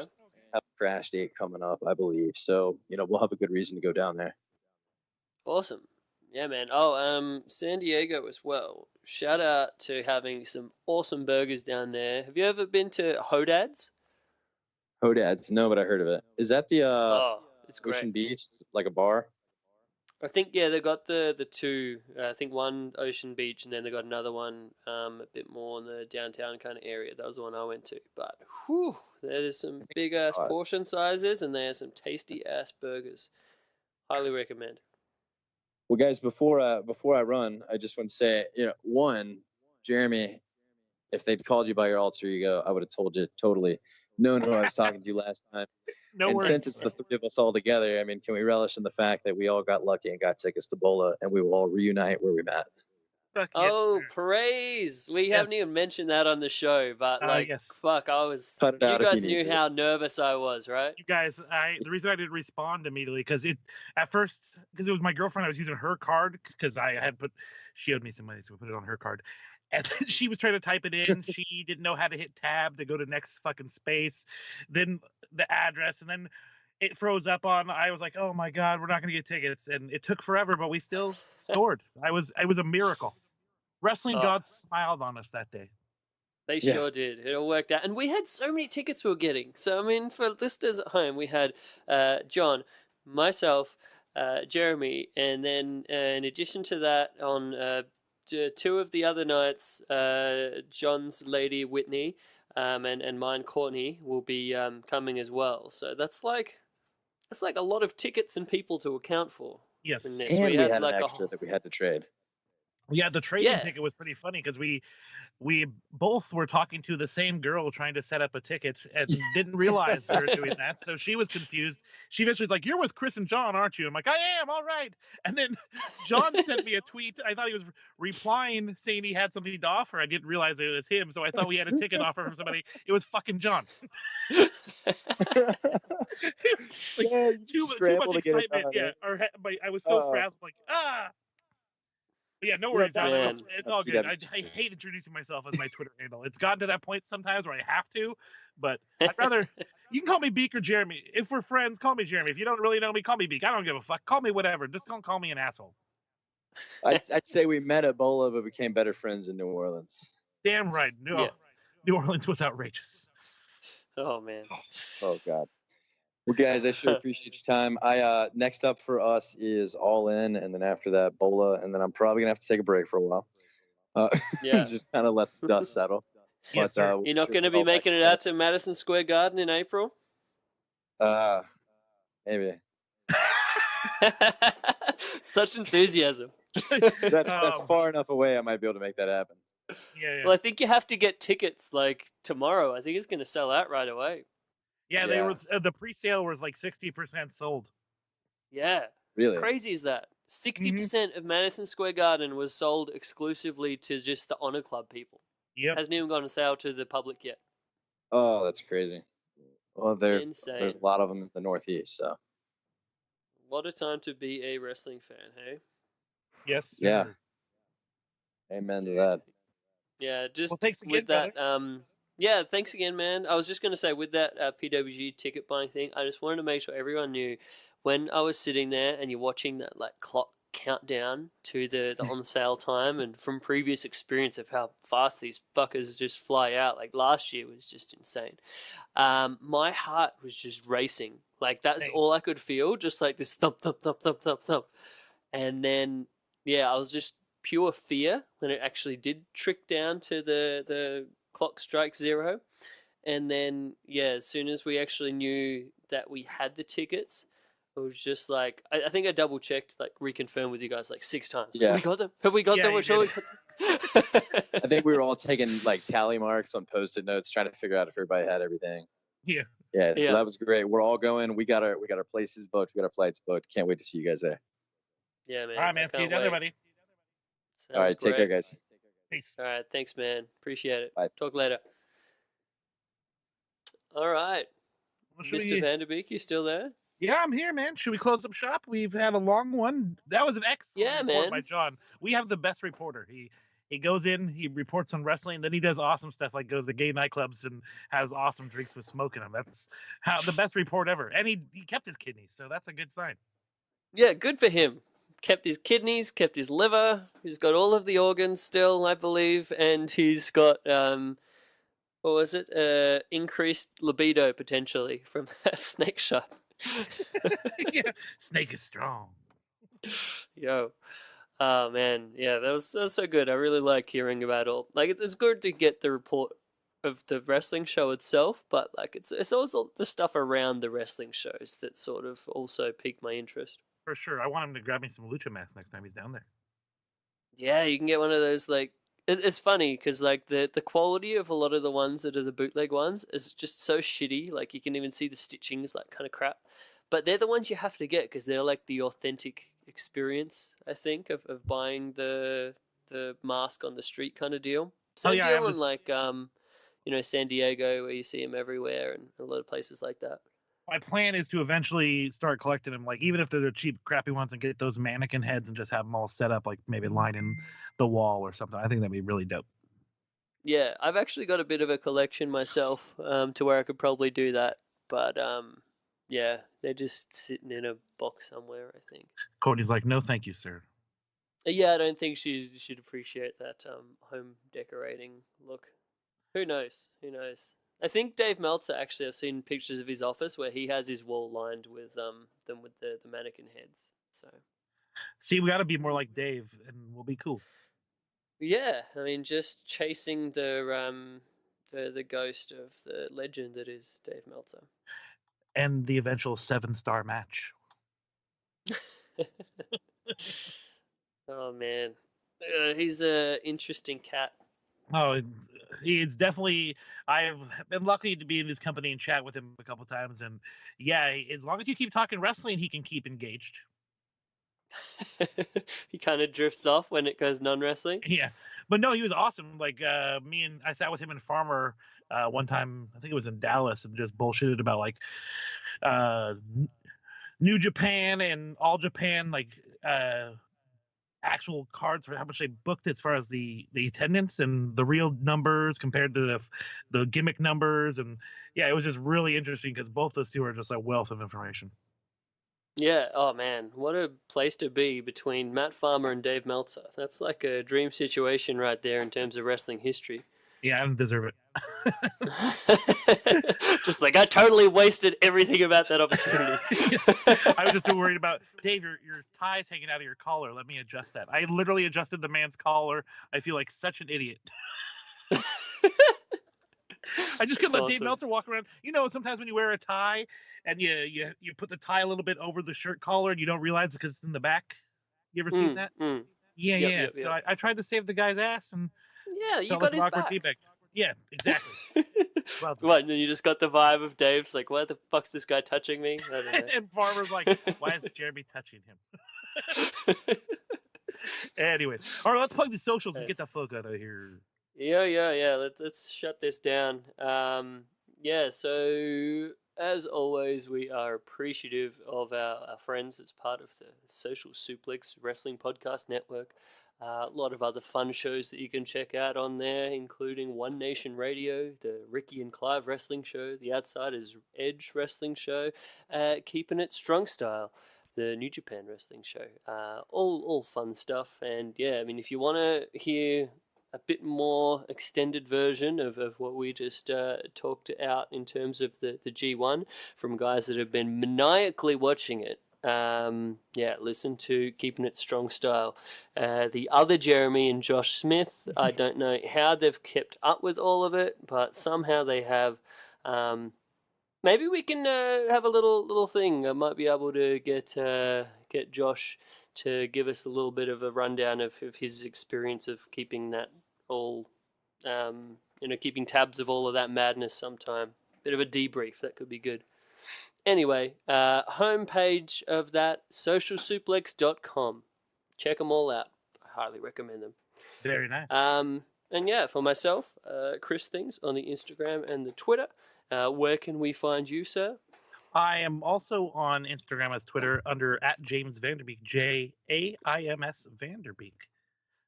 have a crash date coming up, I believe. So, we'll have a good reason to go down there. Awesome. Yeah, man. Oh, San Diego as well. Shout out to having some awesome burgers down there. Have you ever been to Hodad's? Hodad's, no, but I heard of it. Is that the Oh, it's Ocean great. Beach, like a bar? I think they got the two. I think one Ocean Beach, and then they got another one a bit more in the downtown kind of area. That was the one I went to. But whew, there is some big ass portion sizes, and there's some tasty ass burgers. Highly recommend. Well, guys, before I run, I just want to say, one, Jeremy, if they'd called you by your alter ego, I would have told you totally. Known who I was talking to last time. No And worries. since it's the three of us all together, I mean, can we relish in the fact that we all got lucky and got tickets to Bola, and we will all reunite where we met? Fuck Oh, yes, sir. praise! We haven't Yes. even mentioned that on the show, but Yes. fuck, I was. Cut it You out if guys you need knew to. how nervous I was, right? You guys, the reason I didn't respond immediately because it was my girlfriend. I was using her card because she owed me some money, so we put it on her card. And then she was trying to type it in. She didn't know how to hit tab to go to next fucking space, then the address, and then it froze up on. I was like, oh my god, we're not gonna get tickets, and it took forever, but we still scored. It was a miracle. Wrestling Oh. gods smiled on us that day. They Yeah. sure did. It all worked out. And we had so many tickets we were getting. So, I mean, for listeners at home, we had John, myself, Jeremy, and then in addition to that, on two of the other nights, John's lady, Whitney, and mine, Courtney, will be coming as well. So that's like a lot of tickets and people to account for. Yes. in this. And we had an like extra that we had to trade. Yeah, the trading Yeah. ticket was pretty funny because we both were talking to the same girl trying to set up a ticket and didn't realize we were doing that. So she was confused. She eventually was like, "You're with Chris and John, aren't you?" I'm like, "I am. All right." And then John sent me a tweet. I thought he was replying saying he had something to offer. I didn't realize it was him, so I thought we had a ticket offer from somebody. It was fucking John. Like, Yeah, you too scramble much to get it excitement. done, Yeah, I was so frazzled, like But yeah, no worries. that's Man. It's all You good. gotta- I hate introducing myself as my Twitter handle. It's gotten to that point sometimes where I have to, but I'd rather. You can call me Beak or Jeremy. If we're friends, call me Jeremy. If you don't really know me, call me Beak. I don't give a fuck. Call me whatever. Just don't call me an asshole. I'd say we met at Bola, but became better friends in New Orleans. Damn right. No, Yeah. New Orleans was outrageous. Oh, man. Oh God. Well, guys, I sure appreciate your time. Next up for us is All In, and then after that, Bola, and then I'm probably gonna have to take a break for a while. Yeah. Just kind of let the dust settle. Yes, sir. we'll You're not sure going to get be all back making it together. out to Madison Square Garden in April? Maybe. Such enthusiasm. That's far enough away. I might be able to make that happen. Yeah. Well, I think you have to get tickets like tomorrow. I think it's going to sell out right away. Yeah, they Yeah. were. The pre-sale was like 60% sold. Yeah. Really? Crazy is that? 60% of Madison Square Garden was sold exclusively to just the Honor Club people. Yep. Hasn't even gone on sale to the public yet. Oh, that's crazy. Well, there's Insane. a lot of them in the Northeast, so What a time to be a wrestling fan, hey? Yes. Sir. Yeah. amen to that. Yeah, just Well, thanks again, with that, yeah, thanks again, man. I was just going to say, with that PWG ticket buying thing, I just wanted to make sure everyone knew when I was sitting there and you're watching that like clock countdown to the on sale time, and from previous experience of how fast these fuckers just fly out, like last year was just insane. My heart was just racing. Like that's Hey. all I could feel, just like this thump, thump, thump, thump, thump, thump. And then, yeah, I was just pure fear when it actually did trick down to the clock strike 0. And then, yeah, as soon as we actually knew that we had the tickets, it was just like, I think I double checked, like reconfirmed with you guys like 6 times. Yeah. Have we got them? Have we got Yeah, them? you We're sure we got them. I think we were all taking like tally marks on Post-it notes, trying to figure out if everybody had everything. Yeah. Yeah, so Yeah. that was great. We're all going. We got our places booked. We got our flights booked. Can't wait to see you guys there. Yeah, man. All right, I man. See you can't down there, wait. buddy. All right, Sounds take care, great. guys. Peace. All right, thanks, man. Appreciate it. Bye. Talk later. All right, Well, should Mr. we- Vanderbeek, you still there? Yeah, I'm here, man. Should we close up shop? We've had a long one. That was an excellent Yeah, report man. by John. We have the best reporter. He goes in, he reports on wrestling, then he does awesome stuff like goes to gay nightclubs and has awesome drinks with smoke in them. That's how the best report ever. And he kept his kidneys, so that's a good sign. Yeah, good for him. Kept his kidneys, kept his liver. He's got all of the organs still, I believe, and he's got what was it? Increased libido potentially from that snake shot. Yeah, Snake is strong. Yo. Oh man, yeah, that was so good. I really like hearing about all. Like, it's good to get the report of the wrestling show itself, but like it's also the stuff around the wrestling shows that sort of also pique my interest. For sure. I want him to grab me some lucha masks next time he's down there. Yeah, you can get one of those like. It's funny because like the quality of a lot of the ones that are the bootleg ones is just so shitty. Like you can even see the stitching is like kind of crap, but they're the ones you have to get because they're like the authentic experience. I think of buying the mask on the street kind of deal. Same yeah, deal in like San Diego where you see them everywhere and a lot of places like that. My plan is to eventually start collecting them, like even if they're the cheap, crappy ones, and get those mannequin heads and just have them all set up, like maybe lining the wall or something. I think that'd be really dope. Yeah, I've actually got a bit of a collection myself, to where I could probably do that, but yeah, they're just sitting in a box somewhere, I think. Courtney's like, no, thank you, sir. Yeah, I don't think she'd appreciate that home decorating look. Who knows? Who knows? I think Dave Meltzer actually. I've seen pictures of his office where he has his wall lined with them with the mannequin heads. So See, we got to be more like Dave, and we'll be cool. yeah, I mean, just chasing the ghost of the legend that is Dave Meltzer. And the eventual 7-star match. Oh man, he's a interesting cat. Oh, it's definitely. I've been lucky to be in his company and chat with him a couple times, and yeah, as long as you keep talking wrestling, he can keep engaged. He kind of drifts off when it goes non-wrestling. Yeah, but no, he was awesome. Like I sat with him and Farmer one time. I think it was in Dallas, and just bullshitted about like New Japan and All Japan, like actual cards for how much they booked as far as the attendance and the real numbers compared to the gimmick numbers. And yeah, it was just really interesting because both those two are just a wealth of information. Yeah, oh man, what a place to be between Matt Farmer and Dave Meltzer. That's like a dream situation right there in terms of wrestling history. Yeah, I don't deserve it. Just like I totally wasted everything about that opportunity. I was just too worried about Dave. Your tie's hanging out of your collar. Let me adjust that. I literally adjusted the man's collar. I feel like such an idiot. I just couldn't let Dave Meltzer walk around. You know, sometimes when you wear a tie and you put the tie a little bit over the shirt collar and you don't realize it because it's in the back. You ever seen that? Yeah, Yep. So I tried to save the guy's ass and yeah, you got his back. Feedback. Yeah, exactly. Well, what, and then you just got the vibe of Dave's like, why the fuck's this guy touching me? I don't know. And Farmer's like, why is Jeremy touching him? Anyways, all right, let's plug the socials and get the fuck out of here. Yeah. Let's shut this down. Yeah, so as always, we are appreciative of our friends as part of the Social Suplex Wrestling Podcast Network. A lot of other fun shows that you can check out on there, including One Nation Radio, the Ricky and Clive Wrestling Show, the Outsiders Edge Wrestling Show, Keeping It Strong Style, the New Japan Wrestling Show. All fun stuff. And yeah, I mean, if you want to hear a bit more extended version of what we just talked out in terms of the G1 from guys that have been maniacally watching it, listen to Keeping It Strong Style. The other Jeremy and Josh Smith, I don't know how they've kept up with all of it, but somehow they have. Maybe we can have a little thing. I might be able to get Josh to give us a little bit of a rundown of his experience of keeping that all, keeping tabs of all of that madness sometime. Bit of a debrief, that could be good. Anyway, homepage of that, socialsuplex.com. Check them all out. I highly recommend them. Very nice. And yeah, for myself, Chris Things on the Instagram and the Twitter. Where can we find you, sir? I am also on Instagram as Twitter under @James Vanderbeek, JAIMS Vanderbeek.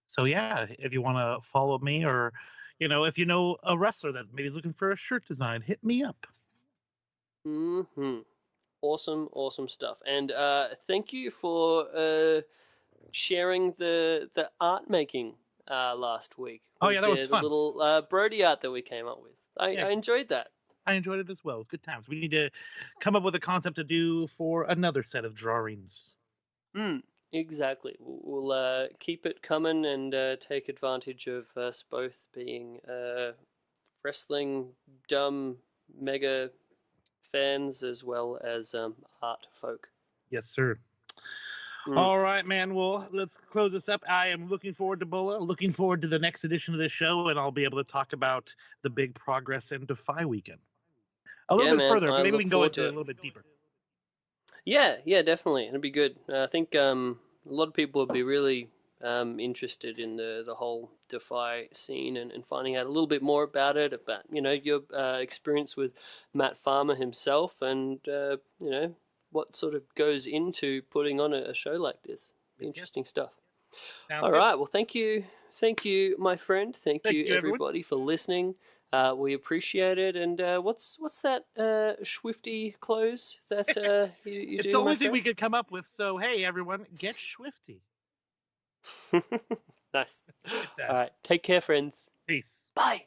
So yeah, if you want to follow me, or if you know a wrestler that maybe is looking for a shirt design, hit me up. Awesome stuff. And thank you for sharing the art making last week. Oh yeah, that was fun. The little Brody art that we came up with. I enjoyed that. I enjoyed it as well. It was good times. We need to come up with a concept to do for another set of drawings. Exactly. We'll keep it coming and take advantage of us both being wrestling dumb mega fans as well as art folk. Yes, sir. Mm. All right, man. Well, let's close this up. I am looking forward to Bola, looking forward to the next edition of this show, and I'll be able to talk about the big progress in DeFi weekend. A little bit man, further, I but maybe look we can go forward into to it it. a little bit deeper. Yeah, definitely. It'll be good. I think a lot of people will be really interested in the whole DeFi scene and finding out a little bit more about it, about your experience with Matt Farmer himself, and what sort of goes into putting on a show like this. Interesting stuff. Sounds All good. right. Well, thank you, my friend. Thank you, you, everyone. everybody, for listening. We appreciate it. And what's that Swifty close that you It's do, the only my thing we friend? could come up with. So, hey, everyone, get swifty. Nice. that. All right. Take care, friends. Peace. Bye.